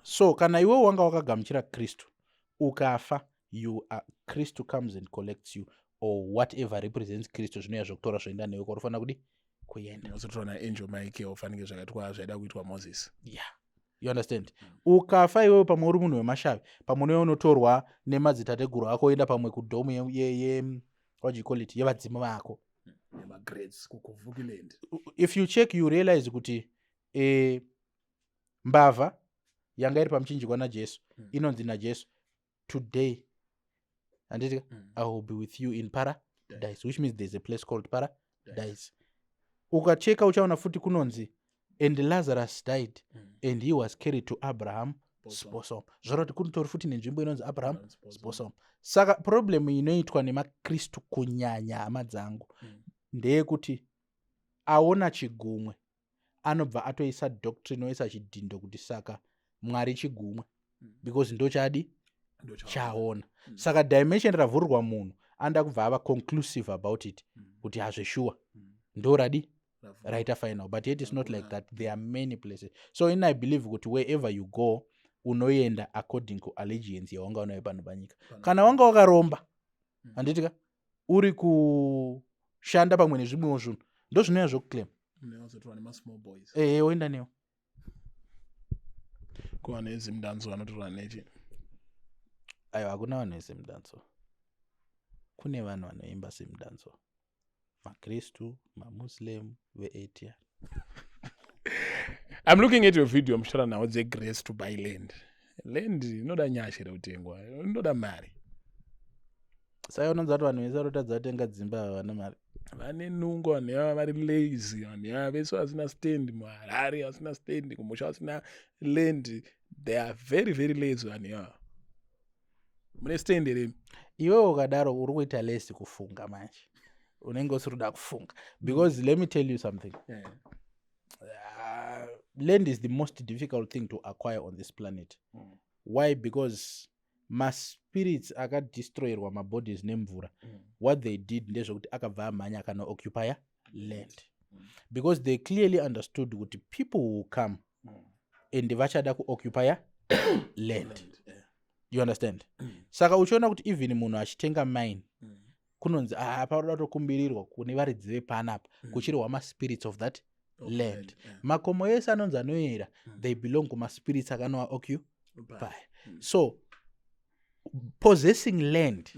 So kana iwe wanga wakagamuchira Kristu, ukafa, Kristu comes and collects you, or whatever represents Kristu zvinoya zvokutora zvoenda newe kwaunofana kudi kuenda. Unozotora angel Michael ufanike zvakaitwa zvaida kuitwa Moses. Yeah. You understand? Ukafa iwewe pamwe uri munhu wemashavi, pamwe newe unotorwa nemadzitateguru ako oenda pamwe kudhomu what do you call it, yevadzima vako. If you check, you realize kuti mbavha yanga iri pamuchinjikwa naJesu inonzi naJesu, today anditi I will be with you in paradise, which means there's a place called paradise. Ukacheka uchaona futi kunonzi and Lazarus died and he was carried to Abraham's bosom. Zvoroti kunotori futi nenzvimbo inonzi Abraham's bosom. Saka problem inoitwa nemakristu kunyanya hama dzangu ndeyekuti aona chigumwe anobva atoisa doctrine oisa chidhindo kuti saka Mwari chigumwe, because ndo chadi chaona. Saka dimension ravhurwa munhu anda kubva ava conclusive about it kuti hazveshuwa ndo radi right final, but yet it's not like that. There are many places. So in I believe kuti wherever you go unoenda according to allegiance yawanga unayo pano panyika. Kana wanga wakaromba anditika uri kushanda pamwe nezvimwewo zvinhu ndo zvinoya zvokuclaim oenda newo kuva nezimdanzo vanotora nechi. Aiwa, hakuna vanhu vezimdanzo. Kune vanhu vanoimba simdanzo, makristu, mamuslim, veEtia. I'm looking at your video mushara nawo dzegrace to buy land. Land inoda nyasha rekutengwa, inoda mari. Saka unonzi kuti vanhu vese varotadza kutenga dzimba havana mari. Vane nungo, vanhu ava vari lazy, vanhu ava vese vasina stand, muHarare vasina stand, kumusha vasina land. They are very very lazy vanhu ava. Mune stand here. Iwe ukadaro uri kuita lazy kufunga manje. Unenge usiri kuda kufunga. Because let me tell you something. Land is the most difficult thing to acquire on this planet. Why? Because spirits akadestroyerwa mabodies nemvura. What they did ndezvokuti akabva amhanya kana occupy land. Because they clearly understood kuti people will come and vachada kuoccupy land. You understand? Saka uchiona kuti even munhu achitenga mine kunonzi paroda kutombirirwa kune varidzi vepanapa kuchirwa maspirits of that land. Makomo yese anonzi anoyera, they belong kumaspirits akanoa occupy. So possessing land,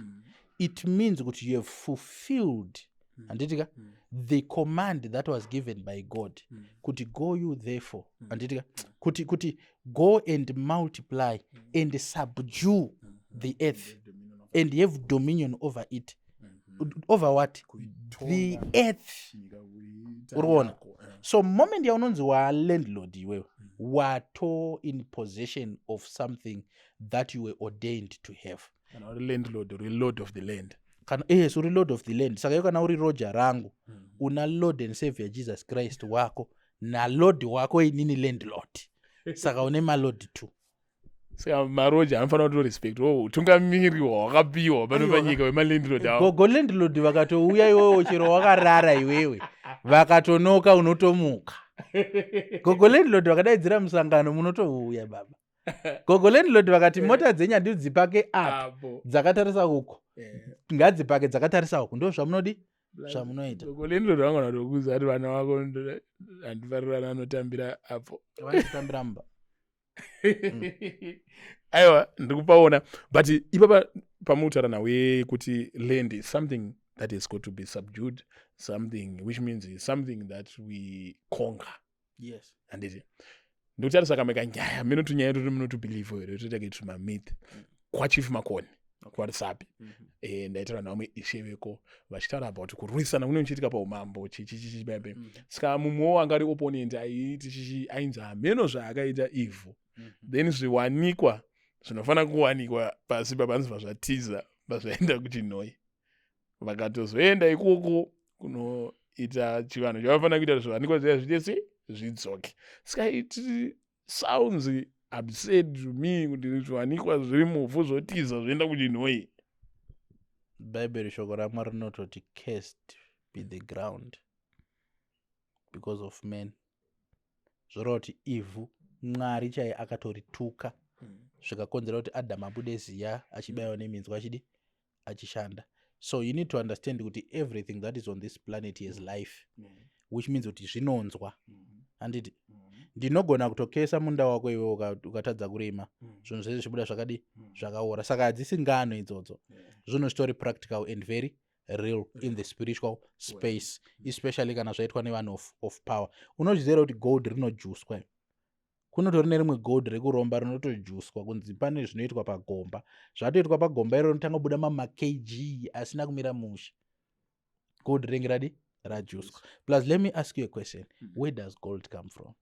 it means that you have fulfilled anditika the command that was given by God. Kuti go you therefore anditika kuti go and multiply and subdue the earth and have dominion over it. over what? The earth. Uriona? So moment yaunonzi wa landlord iwewe, wato in possession of something that you were ordained to have. Kana uri landlord, uri lord of the land. Yes, uri lord of the land. Saka yo kana uri Roger rangu, una Lord and Savior Jesus Christ wako, na Lord wako inini landlord. Saka une ma Lord tu. Saka maroja anofana kuto respect. Tungamiri wakapiwa pano panyika wema landlord awo. Go landlord vakatouya iwewe chero wakarara iwewe. Vakatonoka unotomuka. Gogo landlord vakadaidzira musangano munotouya baba. Gogo landlord vakati mota dzenyu dzipake apo dzakatarisa uko. Ngadzipake dzakatarisa uko. Ndo zvamunodi? Zvamunoita. Gogo landlord vangana kukuza kuti vana vako handifarira anotambira apo. Vanotambira mba. Aiwa ndikupaona but ipapa pamutaura nawe kuti land is something that is got to be subdued, something which means something that we conquer. Yes. Anditi ndikuti saka mekanyaya minotunyaya kuti munotubelieve here totake tumamyth kwa Chief Makoni kwarisapi ndaitaura navamwe isheveko vachitaura about kurwisana kunochitika paumambo chichichichibabe saka mumwewo anga ari opponent aiti ainzi hameno zvaakaita ivhu then zviwanikwa zvinofanira kuwanikwa pasi papanzwa zvatiza pazvaenda kuchinhoi vakatozoenda ikoko kunoita chivanhu chavafanira kuita zviwanikwa zviya zvitese zvidzoke saka it sounds absurd to me kuti zviwanikwa zviri muvhu zvotiza zvoenda kuchinhoi. Bible shoko raMwari rinototi cursed be the ground because of men. Zvoreva kuti ivhu Mwari chaiye akatorituka zvikakonzera kuti Adam abude ziya achibayiwa neminzwa achishanda. So you need to understand kuti everything that is on this planet has life, which means kuti zvinonzwa. Handiti ndinogona kutokesa munda wako iwe ukatadza kurima zvinhu zvese zvibuda zvakadi zvakaora. Saka hadzisi ngano idzodzo, zvinhu zvitori practical and very real in the spiritual space, especially kana zvaitwa nevanhu of power. Unozviziva kuti gold rinojuswa, kunotori nerimwe gold rekuromba rinotojuswa kunzi pane zvinoitwa pagomba, zvatoitwa pagomba iro rinotanga kubuda makg asina kumira mushe. Gold rinenge radi rajuswa. Plus let me ask you a question, where does gold come from?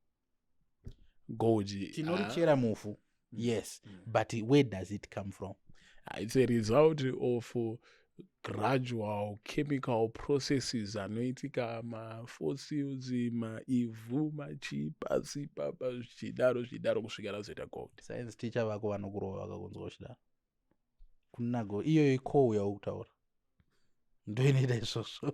Gold tinorichera muvhu, yes, but where does it come from? It's a result of gradual chemical processes anoitika mafossils, maivhu machipasi papa zvichidaro kusvika razoita gold. Science teacher vako vanokurova vakakunzwa uchidaro kunago iyo iko yaukutaura ndoinoita izvozvo.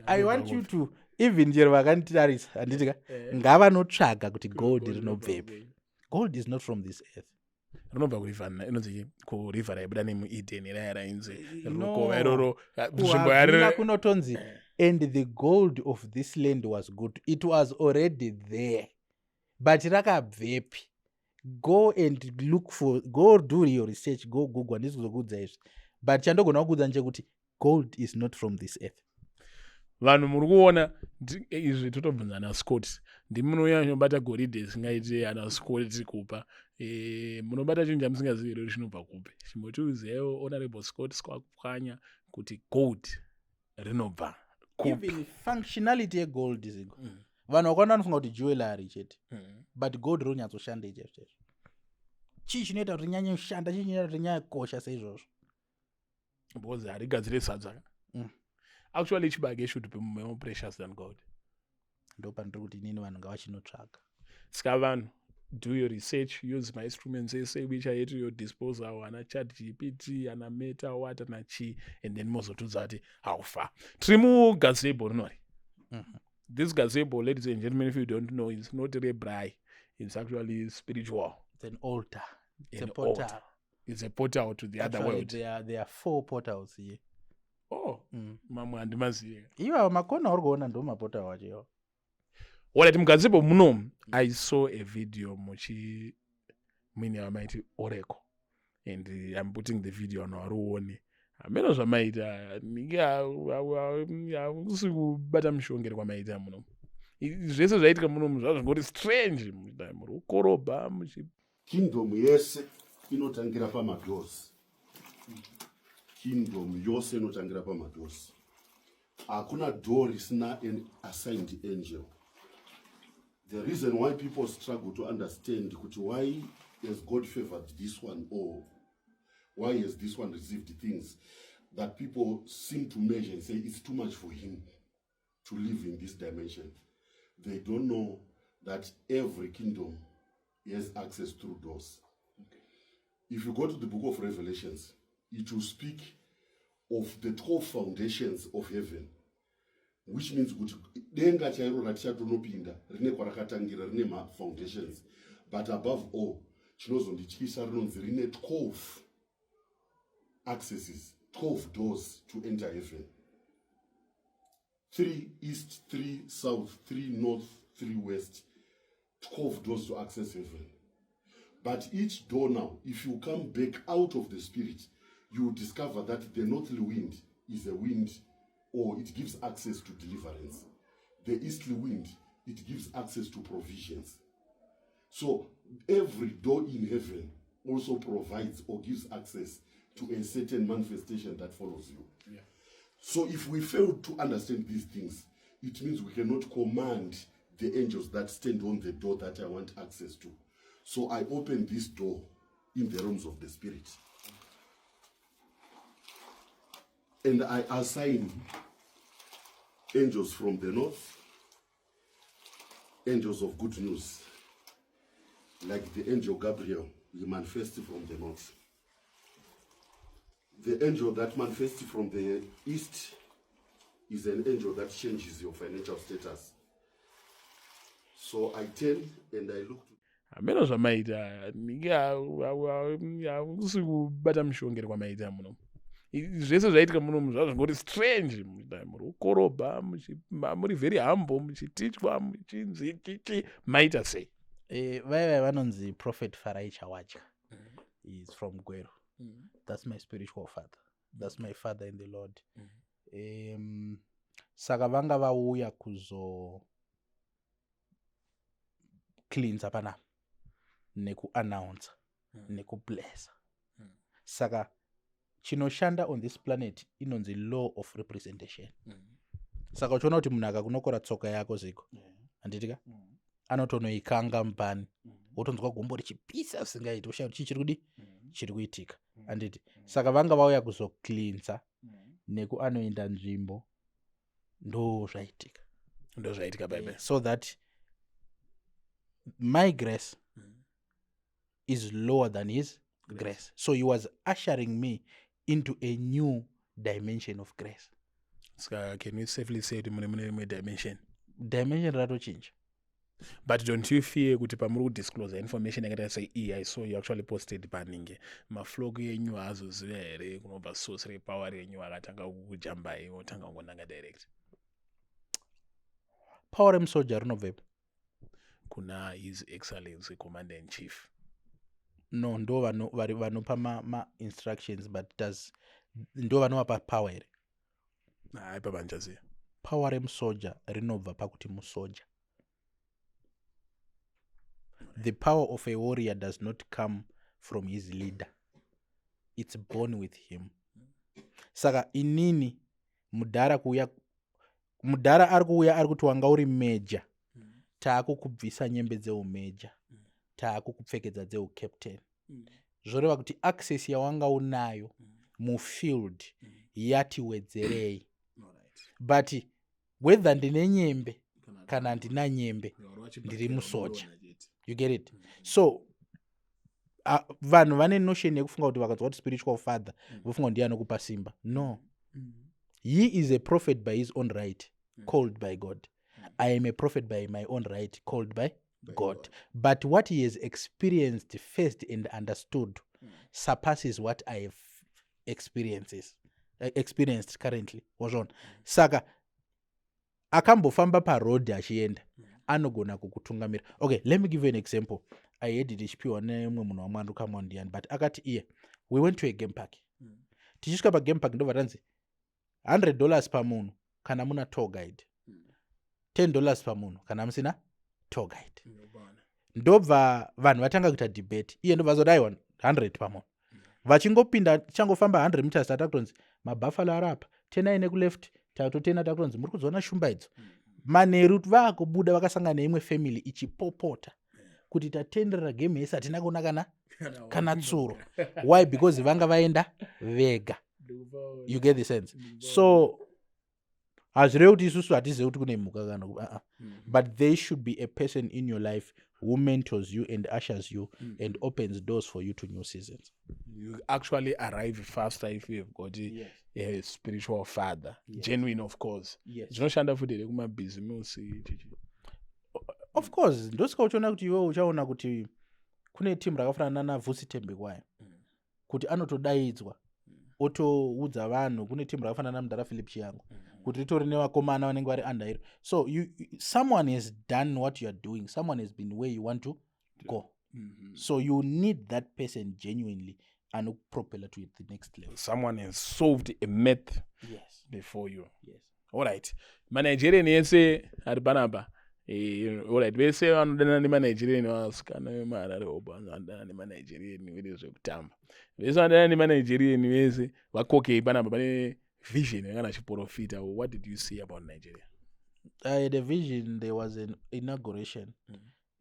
I want you to even chero vakanditarisa handitika ngavanotsvaga kuti gold rinobvepi. Gold is not from this earth. Rinobva inonzi kuriver raibuda nemuEden raya rainzi rukova iroro nzvimbo yarira kunotonzi and the gold of this land was good. It was already there, but rakabvepi? Go and look for, go do your research, go Google handizokudza izvi, but chandogona kukudza nchekuti gold is not from this earth. Vanhu muri kuona izvi totobvunza ana Scott ndimunonyanya kubata goridhe singaite ana Scott kupa munobata chinhu chamusingazivi rero chinobva kupi. Chimbotiuzewo Honorable Scott Skwakupwanya kuti gold rinobva kupi. Even functionality yegold izigo vanhu vakawanda vanofunga kuti jewelry chete, but gold rinonyatsoshanda ichezvo. Chii chinoita kuti rinyanye kushanda, chii chinoita kuti rinyanye kukosha seizvozvo? Because harigadzire sadza. Actually chibage should be more precious than gold. Ndo pandiri kuti inini vanhu ngavachinotsvaga. Saka vanhu, do your research, use my instruments which are at your disposal, ana ChatGPT, ana Meta, what, ana Chi, and then mozotudza kuti how far. Tiri mugazebo rinori. This gazebo, ladies and gentlemen, if you don't know, it's not a braai. It's actually spiritual. It's an altar. It's a portal. portal. It's a portal to the other world. There are 4 portals here. Oh, mamwe handimaziva. Iwa makona uri kuona ndo maportal wacho. Alright, mugazebo muno, I saw a video muchi mwini wamaiti Oracle, and I'm putting the video on waruone. Ameno zvamaita hakusi kubata mushongere kwamaita muno. Zvese zvaitika muno zvazvingori strange, muri kukorobha muchi. Kingdom yese inotangira pamadoors. kingdom yose inotangira pamadosi. Hakuna door risina an assigned angel. The reason why people struggle to understand why has God favored this one, or why has this one received things that people seem to measure and say it's too much for him to live in this dimension. They don't know that every kingdom has access through doors. If you go to the book of Revelations, it will speak of the 12 foundations of heaven, which means denga chairo ratichatonopinda rine kwarakatangira rine foundations, but above all chinozondityisa rinonzi rine 12 accesses, 12 doors to enter heaven. 3 east, 3 south, 3 north, 3 west, 12 doors to access heaven. But each door now, if you come back out of the spirit, you will discover that the northly wind is a wind, or it gives access to deliverance. The easterly wind, it gives access to provisions. So every door in heaven also provides or gives access to a certain manifestation that follows you. Yeah. So if we fail to understand these things, it means we cannot command the angels that stand on the door that I want access to. So I open this door in the realms of the spirit. And I assign angels from the north, angels of good news, like the angel Gabriel, he manifested from the north. The angel that manifests from the east is an angel that changes your financial status. So I turn and I look to amene zvamaita hausi kubata mushongere kwamaita muno. Zvese zvaitika munomu zvazvingori strange. Muri kukorobha, muri very humble, muchitichwa, muchinzi chichi, maita sei? Vai vanonzi Prophet Farai Chawacha. He's from Gweru. That's my spiritual father. That's my father in the Lord. Saka vanga vauya kuzo cleansa pana neku announce neku bless. Saka chinoshanda on this planet inonzi law of representation. Saka uchiona kuti munhu akakunokora tsoka yako ziko handitika anotonoikanga mupani wotonzwa gombo richipisa usingaiti ushauri chiri kudi chiri kuitika handiti. Saka vanga vauya kuzocleansa neku anoenda nzvimbo ndo zvaitika bebe. So that my grace is lower than his grace. So he was ushering me into a new dimension of grace. So can you safely say to mune dimension rato change? But don't you fear kuti pamuri kudisclose information yakati say I saw you actually posted paninge maflogo yenyu hazoziva here kunobva source repower yenyu akatanga kukujambai wotanga kungonanga direct? Power remusoja rinobvepo kuna his excellency commander in chief. No, ndo vanopa ma instructions, but ndo vanovapa power here. Haipa banjaziya. Power remusoja rinobva pakuti musoja. The power of a warrior does not come from his leader. It's born with him. Saka inini mudhara ari kuuya ari kuti wanga uri meja, taakukubvisa nyembe dzeumeja, taakukupfekedza dzeukaptain. Zvoreva kuti access yawanga unayo mufield yati wedzerei. But whether ndine nyembe kana ndina nyembe ndiri musoja. You get it? So vanhu vane notion yekufunga kuti vakanzwa kuti spiritual father vofunga ndiye anokupa simba. No. He is a prophet by his own right, called by God. I am a prophet by my own right, called by God. But what he has experienced first and understood surpasses what I have experienced currently. Saka akambofamba parodi achienda anogona kukutungamira. Okay, let me give you an example. I had it chipiwa nemwe munhu wamwandu kamwe ndiani, but akati we went to a game park. Tichisvika pa game park ndo vatanzi $100 pamunhu kana muna tour guide, $10 pamunhu kana musina tour guide. Ndobva vanhu vatanga kuita debate. Iye ndobva zodaiwa 100 pamunhu. vachingopinda changofamba 100 meters takutonzi mabuffalo arapa 10 nekuleft tatotena takutonzi muri kuzoona shumba idzo manheru vakubuda vakasangana neimwe family ichipopota kuti tatenderera game yese hatina kuona kana tsuro. Why? Because vanga vaenda vega. You get the sense? So hazvirevi kuti isusu hatizive kuti kune mhuka kana but there should be a person in your life who mentors you and ushers you and opens doors for you to new seasons. You actually arrive faster if you have got a spiritual father, genuine of course. Zvinoshanda futi kumabhizimusi. Of course, ndosika uchiona kuti iwe uchaona kuti kune timu rakafanana naVusi Thembekwayo kuti anotodaidzwa otoudza vanhu. Kune timu rakafanana naMudhara Philip Chiyango kuti ritori nevakomana vanenge vari under iro. So someone has done what you are doing, someone has been where you want to go. So you need that person genuinely and propel to the next level. Someone has solved a math before you. All right. Managerian yese ari panapa. Alright, vese vanodana nemanigerian vasikana vemarare vanodana nemanigerian vede zvekutamba. Vese vanodana nemanigerian vese vakokei panapa pane vision yakana chiprofita. What did you see about Nigeria? The vision, there was an inauguration.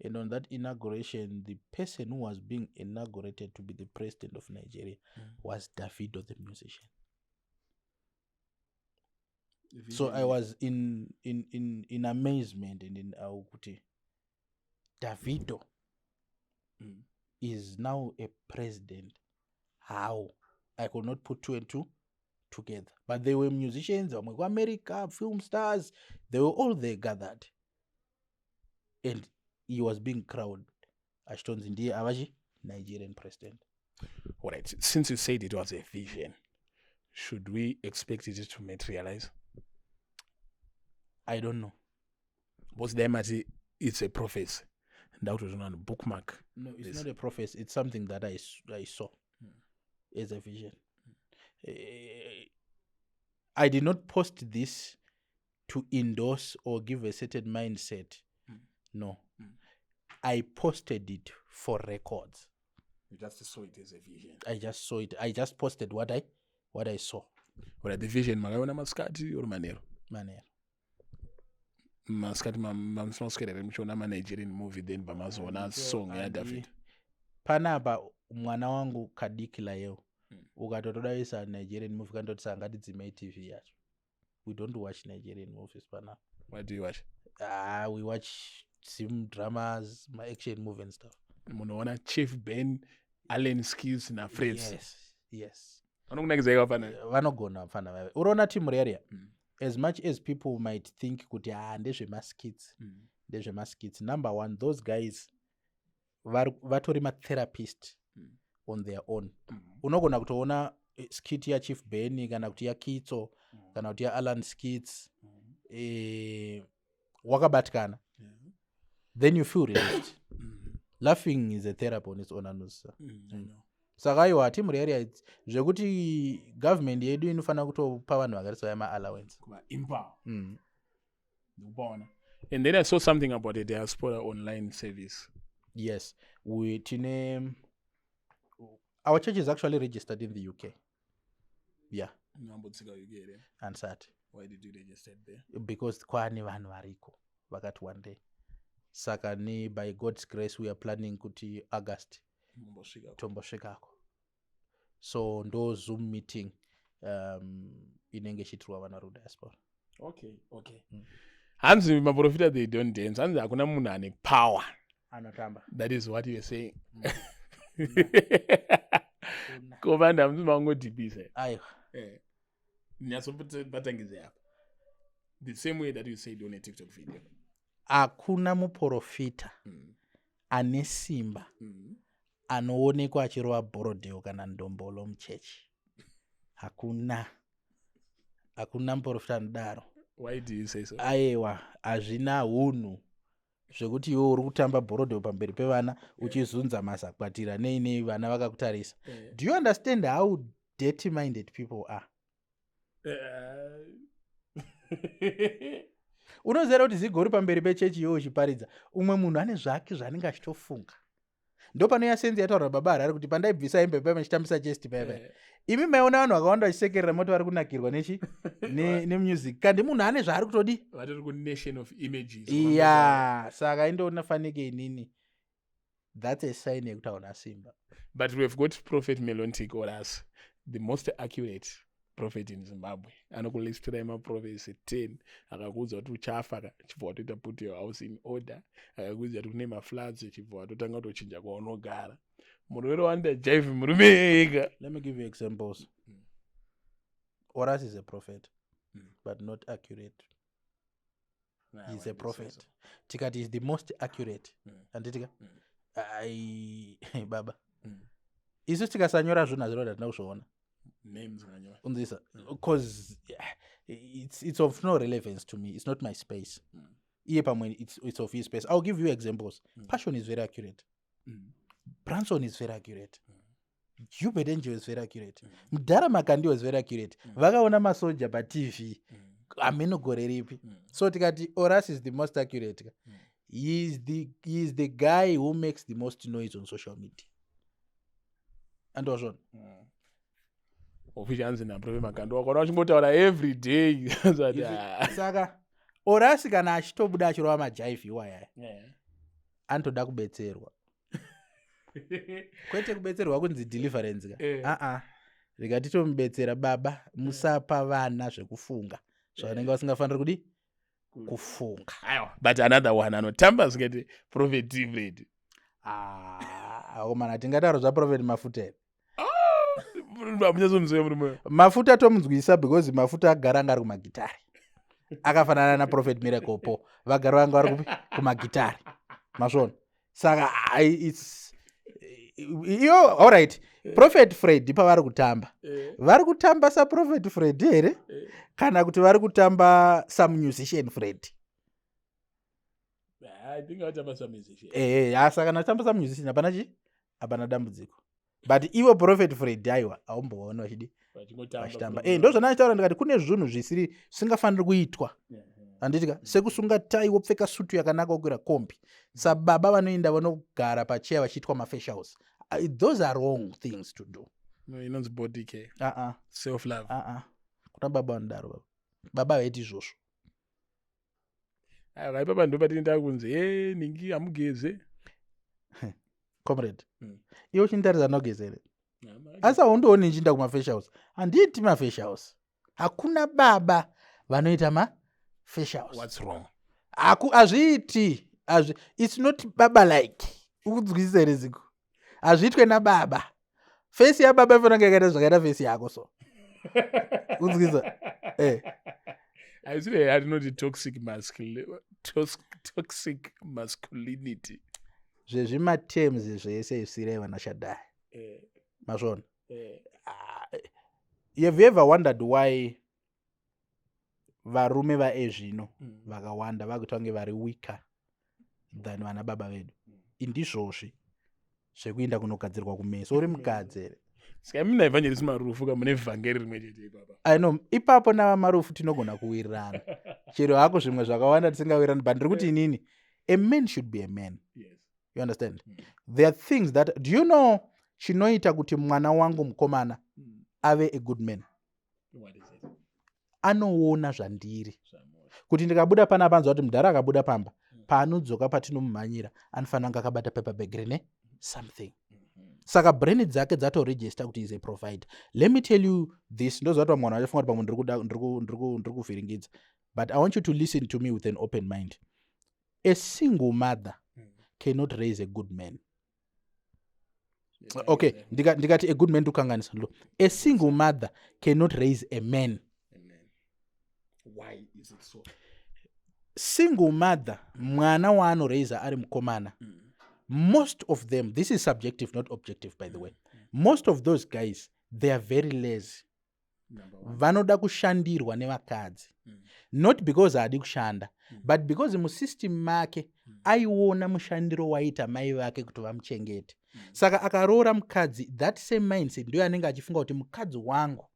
And on that inauguration, the person who was being inaugurated to be the president of Nigeria was Davido, the musician. So I was in amazement and in Aukuti. Davido is now a president. How? I could not put 2 and 2 together. But they were musicians, America, film stars, they were all there gathered. And he was being crowned Ashton's India Avaji, Nigerian president. All right. Since you said it was a vision, should we expect it to materialize? I don't know. What's the MIT? It's a prophecy. That was on a bookmark. No, it's not a prophecy. It's something that I saw as a vision. I did not post this to endorse or give a certain mindset. No. I posted it for records. You just saw it as a vision. I just saw it. I just posted what I saw. Well, the vision, magaona maskati or manero? Manero. Maskati mamsnoskerere mchona ma Nigerian movie then bamazona song ya David. Panapa mwana wangu kadikila yeo. Ukatotodaisa Nigerian movie kandoti sangati dzimei TV yacho. We don't watch Nigerian movies panapa. What do you watch? We watch sim dramas, my action movie and stuff. Munoona Chief Ben, Allen Skills na Fritz. Yes. Vanokunakizeka fana. Vanogona fana vawe. Urona team area. As much as people might think kuti ndezvemaskits. Number one, those guys vatori ma-therapist on their own. Unogona kutoona skit ya Chief Ben kana kuti ya Kitso kana kuti ya Alan Skits wakabatkana. Then you feel relaxed. Laughing is a therapy on its own. Saka iwa team area zvekuti government yedu inofana kutopa vanhu vakariswa ma allowance kuba impower. And then I saw something about the diaspora online service. Yes, our church is actually registered in the UK. Yeah. And sad. Why did you register there? Because kwani vanhu variko vakati one day. Saka ni by God's grace we are planning kuti August tombosvikako. So ndo Zoom meeting inenge chiitwa vana ru diaspora. Okay. Hanzi maprofita they don't dance. Hanzi hakuna munhu ane power. Anotamba. That is what you are saying. Kovanda mzima ngodibisa. Ayo. Nyasopatangizwe hapa. The same way that you said on a TikTok video. Hakuna muprofita ane simba anoonekwa achirova borodheo kana ndombolo muchechi. Hakuna muprofita anodaro. Why do you say so? Aiwa, hazvina hunhu zvekuti iwe uri kutamba borodheo pamberi pevana uchizunza mazakwatira nei vana vakakutarisa. Do you understand how dirty minded people are? Unoziva kuti zigori pamberi pechechi iwe uchiparidza umwe munhu ane zvake zvaanenge achitofunga. ndo panoya senzi yataura baba Harare kuti pandaibvisa hembe paya machitambisa chest paya imi maiona vanhu vakawanda vachisekerera moti vari kunakirwa nemusic kandi munhu ane zvaari kutodi vatori kunation of images iya saka indoona fanike inini that's a sign yekuti hauna simba. But we've got Prophet Melontic Horace, the most accurate prophet in Zimbabwe. Anokulistira maprophets 10 akakuudza kuti uchafa chibva watoita put your house in order, akakuudza kuti kune mafloods chibva watotanga kutochinja kwaunogara. Murwere wandajive murume ega. Let me give you examples. Horace is a prophet, but not accurate. He's a prophet. Tikati is the most accurate. Anditika? Baba. Isu tikasanyora zvinhu hazviroda tinakusvoona. Names nganyora. Undisa. Because it's of no relevance to me. It's not my space. Iye pamwe it's of his space. I'll give you examples. Passion is very accurate. Branson is very accurate. Hubert Angel is very accurate. Mudhara Makandi was very accurate. Vakaona masoja pa TV. Ameno gore ripi. So tikati Horace is the most accurate. He is the guy who makes the most noise on social media. And was on. Officials na Prophet Makandi wakona uchimbotaura every day. Saka Horace kana achitobuda achirova majaifi iwaya. Antoda kubetserwa. Kwete kubetserwa kunzi deliverance ka. Rikatitomubetsera baba musapa vana zvekufunga. Zvavanenge vasingafaniri kudi kufunga. But another one anotamba zingati Prophet Tivred. Mana tingataura zva Prophet Mafuta. Mafuta tomunzwisa because Mafuta agara anga ari kumagitari. Akafanana na Prophet Miracle po. Vagara vanga vari kumagitari. Masvona. Saka it's all right. Prophet Fred pavari kutamba. Vari kutamba sa Prophet Fred here? Kana kuti vari kutamba some musician Fred? I think vatamba some musician. Saka natamba some musician hapana dambudziko. But iwo Prophet Fred aiwa aumboona vachidi vachitamba. Ndo zvandataura ndikati kune zvinhu zvisingafaniri kuitwa. Anditika sekusunga tai wopfeka sutu yakanaka kukwira kombi. Sababa vanoenda vanogara pacheya vachiitwa mafacial house. Those are wrong things to do. No, you know the body care. Self love. Kuna baba vanodaro baba vaiti izvozvo. Baba ndo patinda kunze ningi amugeze. Comrade. Iwo chintarisa nogezere. Asa hundooni nchinda kumafacial house. Handiti mafacial house. Hakuna baba vanoita mafacial house. What's wrong? Azviiti. It's not baba like. Ukudzwisisa here ziko. Azviitwe nababa. Face ya baba ifanira yakaita zvakaita face yako so. Ukudzwisisa? I say I don't know the toxic masculinity. Zvezvima terms zvese isire vanashadai. Masvona. Have you ever wondered why varume vaezvino vakawanda vakuita kunge vari weaker than vana baba vedu? Indizvozvi zvekuenda kunogadzirwa kumeso uri mukadzi here. Saka mina evangelist Marufu kamune vhangeri rimwe chete ipapa. I know ipapo na Marufu tinogona kuwirirana. Chero hako zvimwe zvakawanda tisingawirirani but ndiri kuti inini a man should be a man. Yes. You understand? There are things that do you know chinoita kuti mwana wangu mukomana ave a good man? What is it? Anoona zvandiri. Kuti ndikabuda pana panzwa kuti mudhara akabuda pamba. Paanodzoka patinomumhanyira anofanira kunge akabata paper bag rine something. Saka brain dzake dzatoregister kuti is a provider. Let me tell you this. Ndozvatwa mwana achifunga kuti pamwe ndiri kuvhiringidza. But I want you to listen to me with an open mind. A single mother cannot raise a good man. Okay, ndikati a good man tukanganisa. A single mother cannot raise a man. Why is it so? Single mother, mwana waanoraisa ari mukomana. Most of them, this is subjective, not objective, by the way. Most of those guys, they are very lazy. Vanoda kushandirwa nevakadzi. Not because haadi kushanda, but because musystem make aiona mushandiro waita mai vake kuti vamuchengete. Saka akaroora mukadzi, that same mindset ndio anenge achifunga kuti mukadzi wangu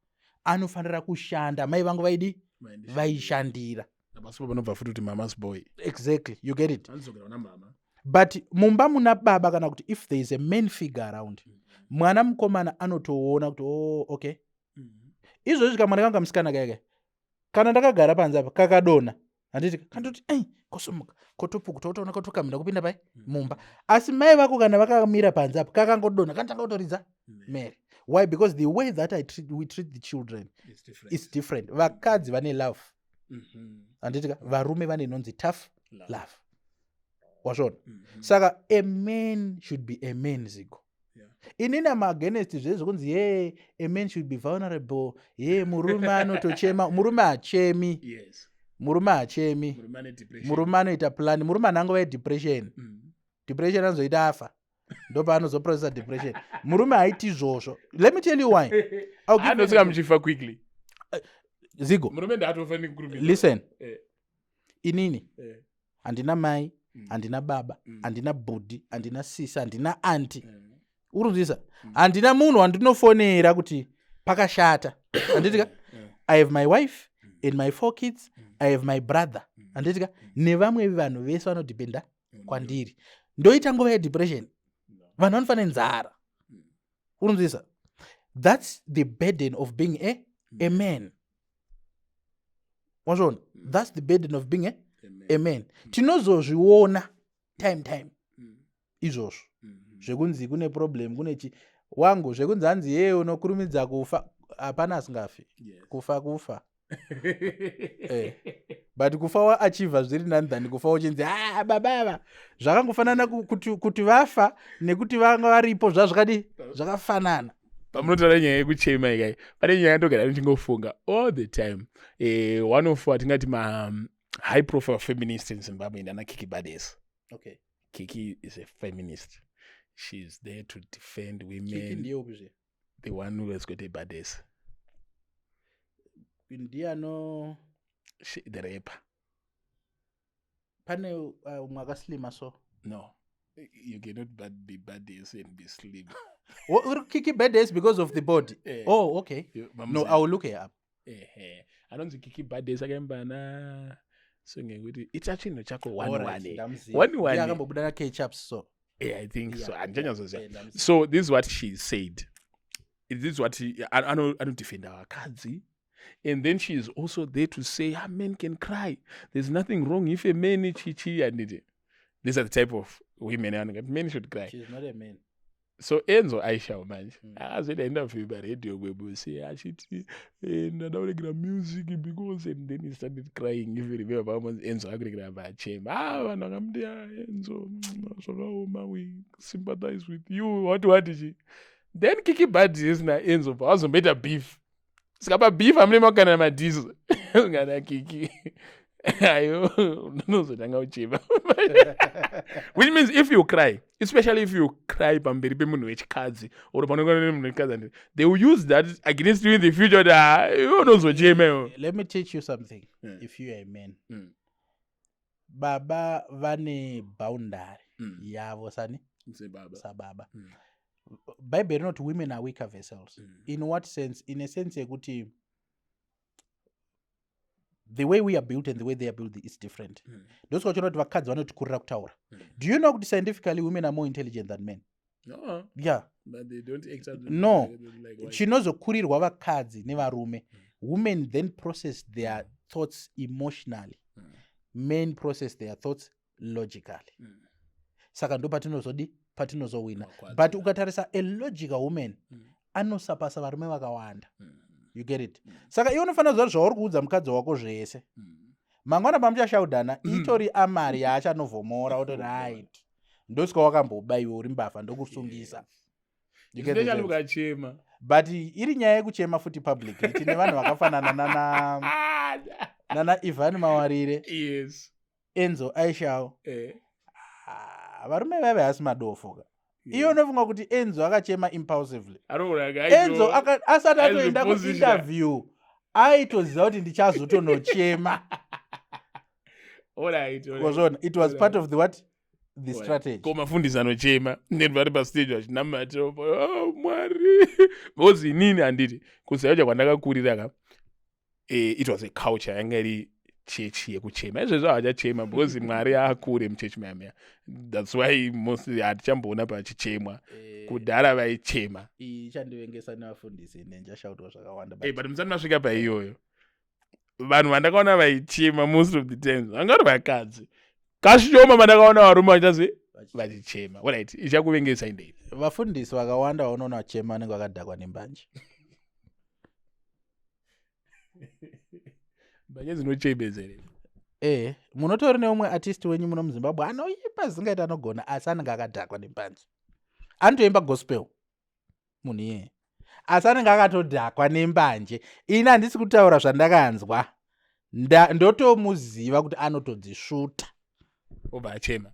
anofanira kushanda, mai vangu vaidi vaishandira. Vanobva futi kuti mama's boy. Exactly, you get it. but mumba muna baba kana kuti if there is a main figure around mwana mukomana anotoona kuti oh okay izvozvi kamwana kanga musikana kake kana ndakagara panze apa kakadona handiti kandoti kosomuka kotopukuta utaona kotokamira kupinda pai mumba asi mai vako kana vakamira panze apa kakangodona kanitanga kutoridza mere. Why? Because the way that we treat the children is different. Vakadzi vane love handitika varume vane nonzi tough love wazvona. Saka a man should be a man zigo. Inini amagenesti zvezvo kunzi a man should be vulnerable, murume anotochema, murume hachemi. Yes. Murume hachemi, murume anoita plani, murume anangova depression. Depression anozoita afa ndo paanozoprocessa depression. Murume haiti izvozvo. Let me tell you why. Anosvika muchifa quickly. Zigo, murume ndaatofanira kukurumidza. Listen, inini handina mai, handina baba, handina budi, handina sisa, handina anti. Urunzisa, handina munhu wandinofonera kuti pakashata. Handitika, I have my wife and my 4 kids, I have my brother. Handitika, nevamwe vanhu vese vanodependa kwandiri. Ndoita nguva yedepression. Vanhu vanofana nzara. Urunzisa, that's the burden of being a man. Wazvona, that's the burden of being a man. Tinozozviona time izvozvo zvekunzi kune problem kune wangu zvekunzi hanzi unokurumidza kufa hapana asingafi. Kufa but kufa waachievha zviri nani than kufa uchinzi baba zvakangofanana kuti vafa nekuti vanga varipo zvazvakadi zvakafanana. Pamunotaura nyaya yekuchema ikai pane nyaya ndogara ndichingofunga all the time. One of watingati high profile feminist in Zimbabwe ndana Kiki Badesi. Okay. Kiki is a feminist. She's there to defend women. Kiki ndiyo kuzhe. The one who has got a Badesi. Indiano the rapper. Pane mwakaslima so. No. You cannot be Badesi and be slim. Kiki Badesi because of the body. Oh, okay. No, I will look her up. I don't think Kiki Badesi akambana so ngekuti itachino chako 1-1. Yakambobudana ketchups so. Yeah, I think so. So this is what she said. This is what I don't defend our kadzi. And then she is also there to say, men can cry. There's nothing wrong if a man is chichi and it. These are the type of women and men should cry. She's not a man. So Enzo Aisha manje. I said end of the radio we say ashiti and I don't get music because and then he started crying. If you remember Enzo agreed by chema. Vana ngamdia Enzo so we sympathize with you. What is she? Then Kiki Badesi na Enzo also made a beef. Skapa beef amle makana madizo. Ngana Kiki. Ayo nozotanga uchima. Which means if you cry, especially if you cry pamberi pe munhu wechikadzi or panongana munhu wechikadzi, they will use that against you in the future that you nozochema. Let me teach you something. If you are a man. Baba vane boundary yavo sani sababa. Bible not women are weaker vessels. In what sense? In a sense yekuti the way we are built and the way they are built is different. Those who not vakadzi vanotikurira kutaura. Do you know that scientifically women are more intelligent than men? No. Yeah. But they don't accept. No. Chinozokurirwa vakadzi nevarume. Women then process their thoughts emotionally. Men process their thoughts logically. Saka ndo patinozowina. But ukatarisa a logical woman anosapasa varume vakawanda. You get it? Saka iwe unofanira kuziva zvauri kuudza mukadzi wako zvese. Mangwana pamuchashaudhana itori amari yaachanovhomora utoti right. Ndosika wakamboba iwe uri mbavha ndokusungisa. You get it? Ukachema. But iri nyaya yekuchema futi public. Tine vanhu vakafanana nana Ivan Mawarire. Yes. Enzo Aisha. Varume vave hasi madofoka. Iyo unofunga kuti Enzo akachema impulsively. Enzo asati atoenda kuinterview aitoziva kuti ndichazotonochema. Alright. It was part of the what? The strategy. Koma fundisa nochema. Then vari pa stage vachinamata. Oh Mwari. Bozi nini anditi. Kusayacha kwandakakurira ka. It was a culture yanga iri chechi yekuchema. Izvezvo havachachema because Mwari akure muchechi maya. That's why mostly hatichamboona pachichemwa. Kudhara vaichema. Ichandivengesa nevafundisi nenjashautwa zvakawanda. But musati masvika paiyoyo. Vanhu vandakaona vaichema most of the times vangari vakadzi. Kashoma vandakaona varume vachichema. Alright, ichakuvengesa indei. Vafundisi vakawanda vaunoona vachema vanenge vakadhakwa nembanje. Mbanje dzinochembezera. Munotori neumwe artist wenyu muno muZimbabwe anoimba zingaita anogona asi anenge akadhakwa nembanje. Anotoimba gospel. Munhu iye. Asi anenge akatodhakwa nembanje. Ini handisi kutaura zvandakanzwa. Ndotomuziva kuti anotodzisvuta. Obva achema.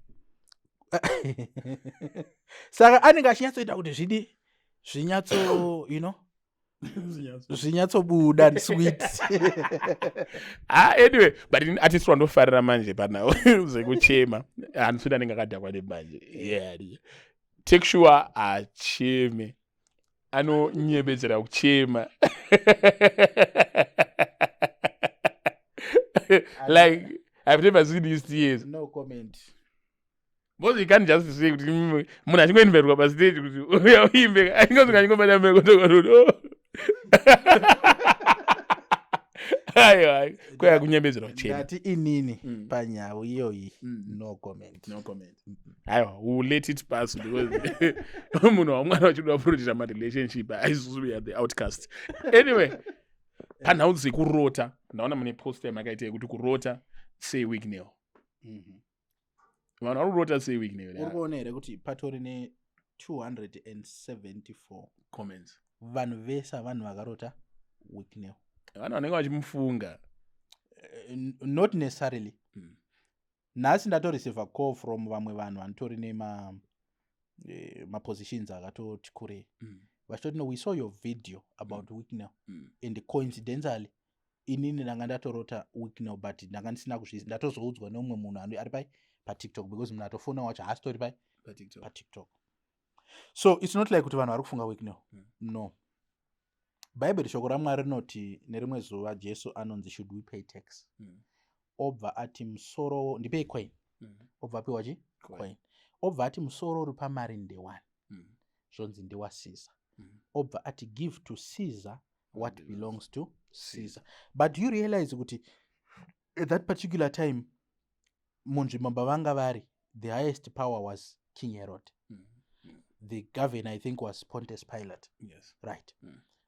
Saka anenge achinyatsoita kuti zvinyatsobuda sweet. Anyway, but in artist wandofarira manje panawo zvekuchema. Hanisudi anenge akadhakwa nembanje. Yeah. Take sure acheme. Anonyebedzera kuchema. Like, I've never seen these tears. No comment. Because you can't just say kuti munhu achingoinverwa pastage kuti uya uimbe angozonganyingobata mbeko. Aiwa, kwaya kunyembedzera kuchema. Ngati inini panyawo iyoyi no comment. Aiwa, we'll let it pass because munhu wamwana wachida kuprotect my relationship. We are the outcast. Anyway, panhau dzekurota ndaona mune post yamakaita kuti kurota say weakness. Vanhu vari kurota sei weakness. Uri kuona here kuti patori ne 274 comments. Vanhu vese vanhu vakarota weakness. Vanhu vanenge vachimufunga. Not necessarily. Nhasi ndatoreceive a call from vamwe vanhu vanotori nemapositions akatoti kurei. Vachitoti, no, we saw your video about weakness and coincidentally inini ndanga ndatorota weakness but ndanga ndisina kuzviziva. Ndatozoudzwa neumwe munhu ari paTikTok because munhu atofona wacho haasitori paTikTok. So it's not like kuti vanhu vari kufunga weakness. No. Bible shoko raMwari rinoti nerimwe zuva Jesu anonzi should we pay tax. Obva ati musoro ndipei coin. Obva apiwa coin. Obva ati musoro uri pamari ndewane. Zvonzi ndewaCaesar. Obva ati give to Caesar what belongs to Caesar. But you realize kuti at that particular time munzvimbo vanga vari the highest power was King Herod. The governor I think was Pontius Pilate. Yes. Right.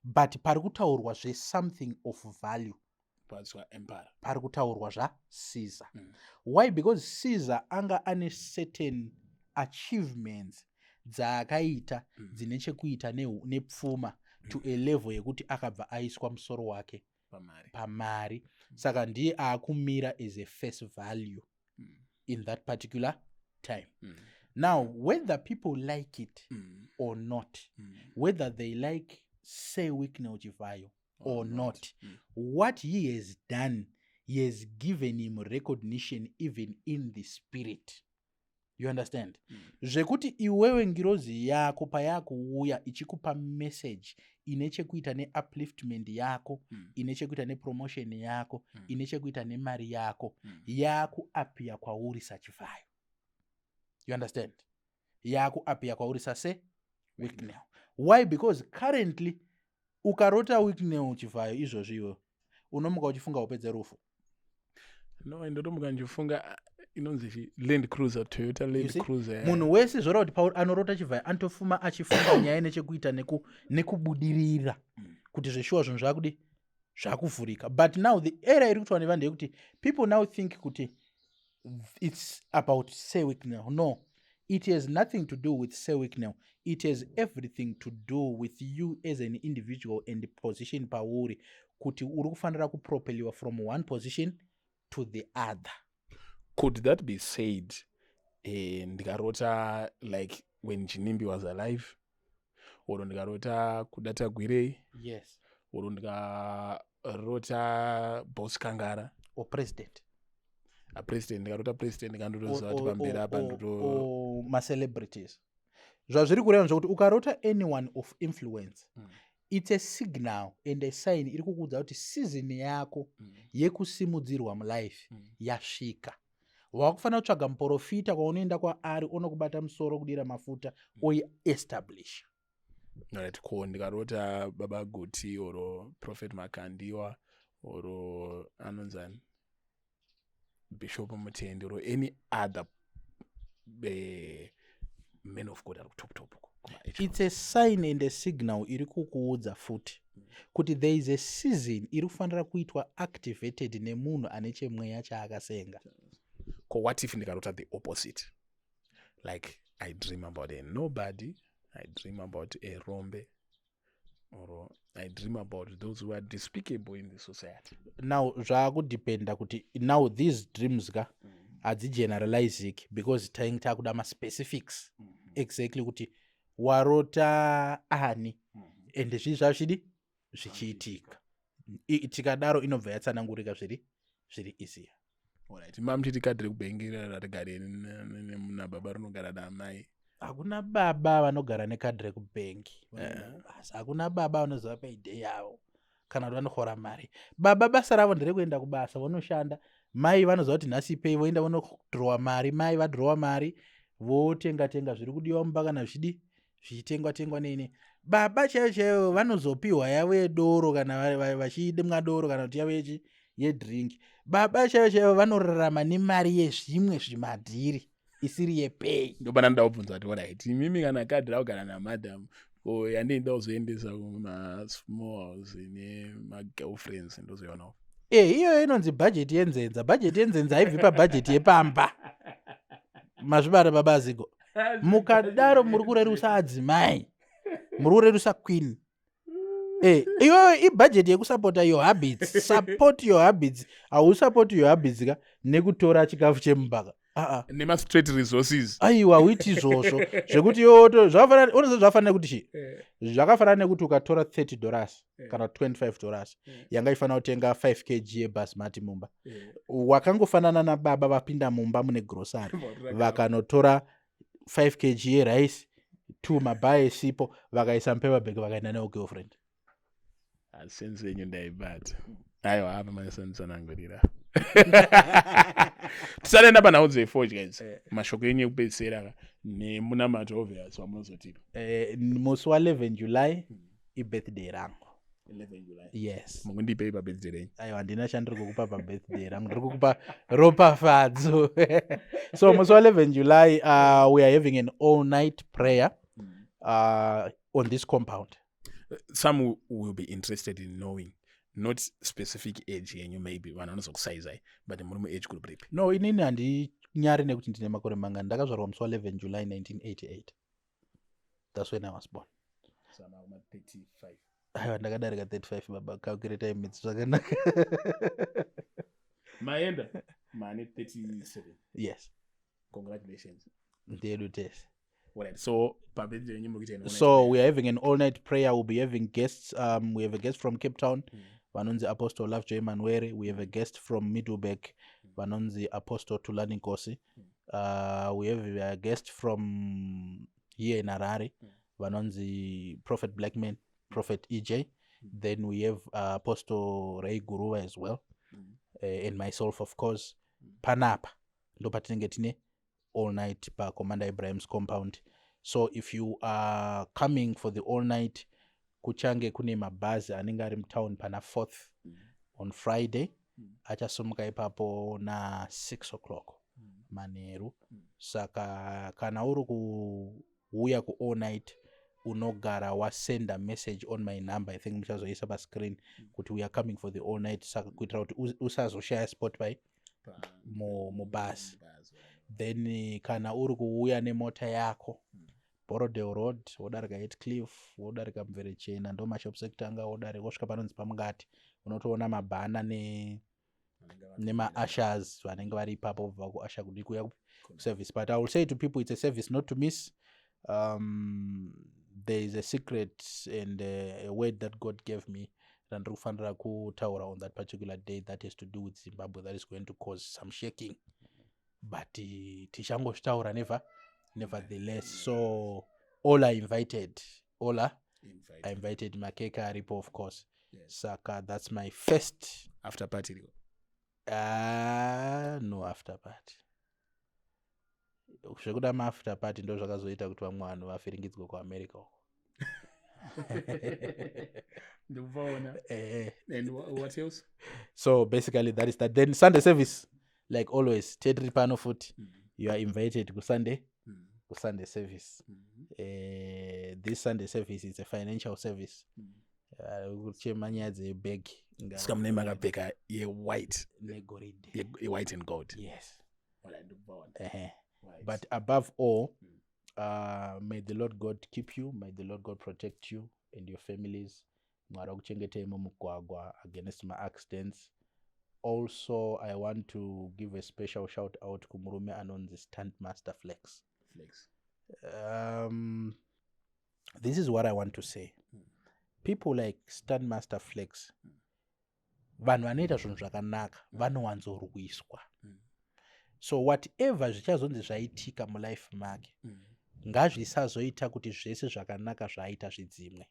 But pari kutaurwa something of value. Empire. Pari kutaurwa Caesar. Why? Because Caesar anga ane certain achievements dzaakaita dzine chekuita nepfuma to a level yekuti akabva aiswa musoro wake pamari. Saka ndiye aakumira as a face value in that particular time. Now, whether people like it or not, whether they like say weakness uchivayo or not, what he has done, he has given him recognition even in the spirit. You understand? Zvekuti iwewe ngirozi yako payakuuya ichikupa message inechekuita ne-upliftment yako, inechekuita ne-promotion yako, inechekuita nemari yako, yakuapia kwauri sachivayo. You understand? Yakuapia kwauri sase weakness. Why? Because currently ukarota weakness uchivayo izvozviwo unomuka uchifunga upedze rufu. No, ndotomuka ndichifunga inonzi Land Cruiser, Toyota Land Cruiser. Munhu wese zvora kuti Paul anorota chivayo antofuma achifunga nyaya nechekuita nekubudirira kuti zveshuwa zvinhu zvakudi zvakuvhurika. But now the era iri kutwa nevanhu yekuti people now think kuti it's about say weakness. No, it has nothing to do with say weakness. It has everything to do with you as an individual and the position pauri kuti uri kufanira kupropeliwa from one position to the other. Could that be said ndikarota like when Chinimbi was alive? Or ndikarota Kudata Gwirei? Yes. Or ndikarota Boss Kangara? Or president? A president, ndikarota president ndikandotoziva kuti pamberi apa ma celebrities. Zvazviri kureva nzvokuti ukarota anyone of influence it's a signal and a sign iri kukuudza kuti season yako yekusimudzirwa mulife yasvika. Wakufanira kutsvaga muprofita kwaunoenda kwaari unokubata musoro kudira mafuta oiestablish. Alright, ko ndikarota Baba Guti oro Prophet Makandiwa oro anonzani Bishop Mutendi oro any other men of God ari kutop. It's a sign and a signal iri kukuudza futi kuti there is a season iri kufanira kuitwa activated nemunhu ane chemweya chaakasenga. Ko what if ndikarota the opposite? Like I dream about a nobody, I dream about a rombe, or I dream about those who are despicable in the society. Now zvakudependa kuti now these dreams ka hadzigeneralizing because takuda ma-specifics exactly kuti warota ani ende zvii zvachidi zvichiitika. Tikadaro inobva yatsanangurika zviri easier. Alright, mamutiti kadhi rekubhengi ratigare nababa rinogara namai. Hakuna baba vanogara nekadhi rekubhengi. Hakuna baba vanoziva payday yavo kana kuti vanohora mari. Baba basa ravo nderekuenda kubasa, vanoshanda. Mai vanoziva kuti nhasi pay voenda vonodhirowa mari. Mai vadhirowa mari votenga zviri kudiwa mumba kana zvichitengwa nini. Baba chaivo vanozopiwa yavo yedoro kana vachidimwa doro kana kuti yavo yedrink. Baba chaivo vanorarama nemari yezvimwe zvimadhiri isiri yepay. Ndobana ndabvunza kuti alright, mimi kana kadhi rakugara namadam yandienda kuzoendesa kuma-small house nema-girlfriends ndozoionawo. Iyoyo inonzi budget yenzenza. Budget yenzenza haibvi pabudget yepamba. Mazvibara baba azigo. Mukadaro muri kurerusa adzimai. Muri kurerusa queen. Iyoyo ibudget yekusapota your habits. Support your habits. Hausupport your habits ka nekutora chikafu chemumbaka. Nema straight resources. Aiwa witi izvozvo zvekuti yoto zvafanira kuti chi zvakafanana nekuti ukatora $30 kana $25 yanga ifanira kutenga 5 kg yebasmati mumba. Wakangofanana nababa vapinda mumba mune grocery vakanotora 5 kg yerice 2 mabaye sipo vakaisa mupaper bag vakaenda nayo girlfriend. Sense yenyu ndaibata. Aiwa hapa masanitsanangurira. Tisalenda panhau dze4 guys. Mashoko yenyu ekupedzisira nemunamato obvious wamunozotipa. Musi wa11 July ibirthday rangu. 11 July. Yes. Mungundipe pabirthday renyu. Aiwa handina chandiri kukupa pabirthday rangu. Ndiri kukupa ropafadzo. So musi wa11 July we are having an all night prayer on this compound. Some will be interested in knowing not specific age yenyu maybe vananozokusaizai but muri mu-age group ripi? No, inini handinyari nekuti ndine makore mangani. Ndakazvarwa musi wa11 July 1988. That's when I was born. So I'm 35. Aiwa ndakadarika 35 baba. Calculate minutes zvakanaka. Maenda mane 37. Yes. Congratulations. Ndedu test. Alright, so pabirthday yenyu muri kuita so we are having an all night prayer. We'll be having guests. We have a guest from Cape Town. Vanonzi Apostle Lovejoy Manwere. We have a guest from Middleburg. Vanonzi Apostle Tulani Kosi. We have a guest from here in Harare. Vanonzi Prophet Blackman, Prophet EJ. Then we have Apostle Ray Guruwa as well. And myself, of course. Panapa. Ndo patinenge all night pa Commander Ibrahim's compound. So if you are coming for the all night, kuchange kune mabhazi anenge ari mutown pana 4th on Friday. Achasumuka ipapo na 6 o'clock manheru. Saka kana uri kuuya ku all night unogara wasend a message on my number. I think muchazoisa pa screen kuti we are coming for the all night. Saka kuitira kuti usazoshaya spot by mubhazi. Then kana uri kuuya nemota yako Borodale Road wodarika Heathcliff wodarika Mverechena ndo mashops ekutanga wodarika wosvika panonzi pamungati unotoona mabhana nema-ushers vanenge vari ipapo kubva kuusher kudi kuya service. But I will say to people it's a service not to miss. There is a secret and a word that God gave me that ndiri kufanira kutaura on that particular day that has to do with Zimbabwe that is going to cause some shaking. But tichangozvitaura nevertheless. So all are invited. All are I invited Makeka Aripo, of course. Saka, that's my first After party. no after party. Zvekuda after party ndo zvakazoita kuti vamwe vanhu vafirinidzwe kuAmerica uko. And what else? So basically that is that. Then Sunday service, like always, Tetri Pano Foot, you are invited to Sunday service. This Sunday service is a financial service. Uchemanya beg. Sikamnema kapeka ye white. Negoride. Ye white and gold. Yes. But above all, may the Lord God keep you, may the Lord God protect you and your families. Against my accidents. Also, I want to give a special shout out to Murume Anon, the Stunt Master Flex. This is what I want to say. People like Stunt Master Flex, vanhu vanoita zvinhu zvakanaka vanowanzorwiswa. So whatever zvichazonzi zvaitika mulife make, ngazvisazoita kuti zvese zvakanaka zvaaita zvidzimwe.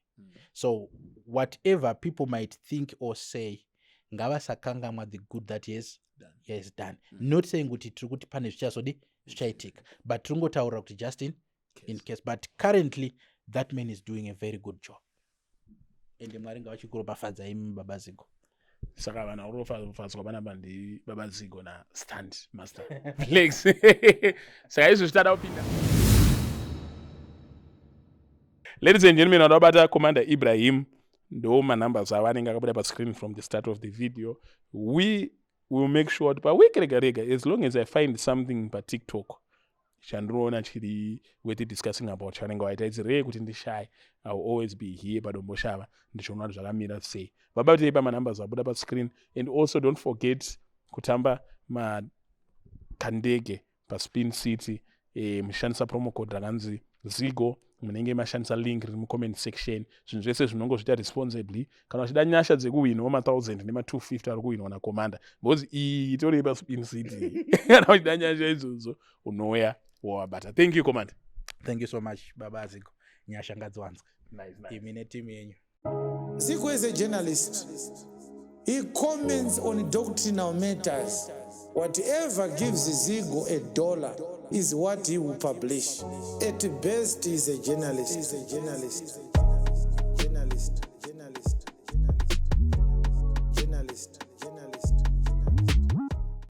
So whatever people might think or say, ngavasakangamwa the good that he has done. Not saying kuti tiri kuti pane zvichazodi zvichaitika, but tiringotaura kuti just in case. But currently that man is doing a very good job. Ende Mwari ngavachikuropafadza imi Baba Zigo. Saka vana urofadzwa panapa ndi Baba Zigo na Stunt Master Flex. Saka izvo zvichada kupinda. Ladies and gentlemen, wadabata Commander Ibrahim. Ndo manumbers avanenge akabuda pa screen from the start of the video. We will make sure pa week rega as long as I find something pa TikTok chandroona chiri worth discussing about chanenge waita it's rare kuti ndishaye. I will always be here padomboshava ndichona zvakamira sei. Baba teipa manumbers abuda pa screen, and also don't forget kutamba makandege pa Spin City. Mushandisa promo code rakanzi Zigo, munenge mashandisa link riri comment section. Zvinhu zvese zvinongozviita responsibly. Kana uchida nyasha dzekuwinwa ma1000 nema250 ari kuwinwa na Commander, because iyi itori pa Spin City. Kana uchida nyasha idzodzo unouya wawabata. Thank you, Commander. Thank you so much, Baba Zigo. Nyasha ngadziwanzwe. Nice. Imi neteam yenyu. Zigo is a journalist. He comments on doctrinal matters. Whatever gives Zigo $1 is what he will publish. At best, he's a journalist.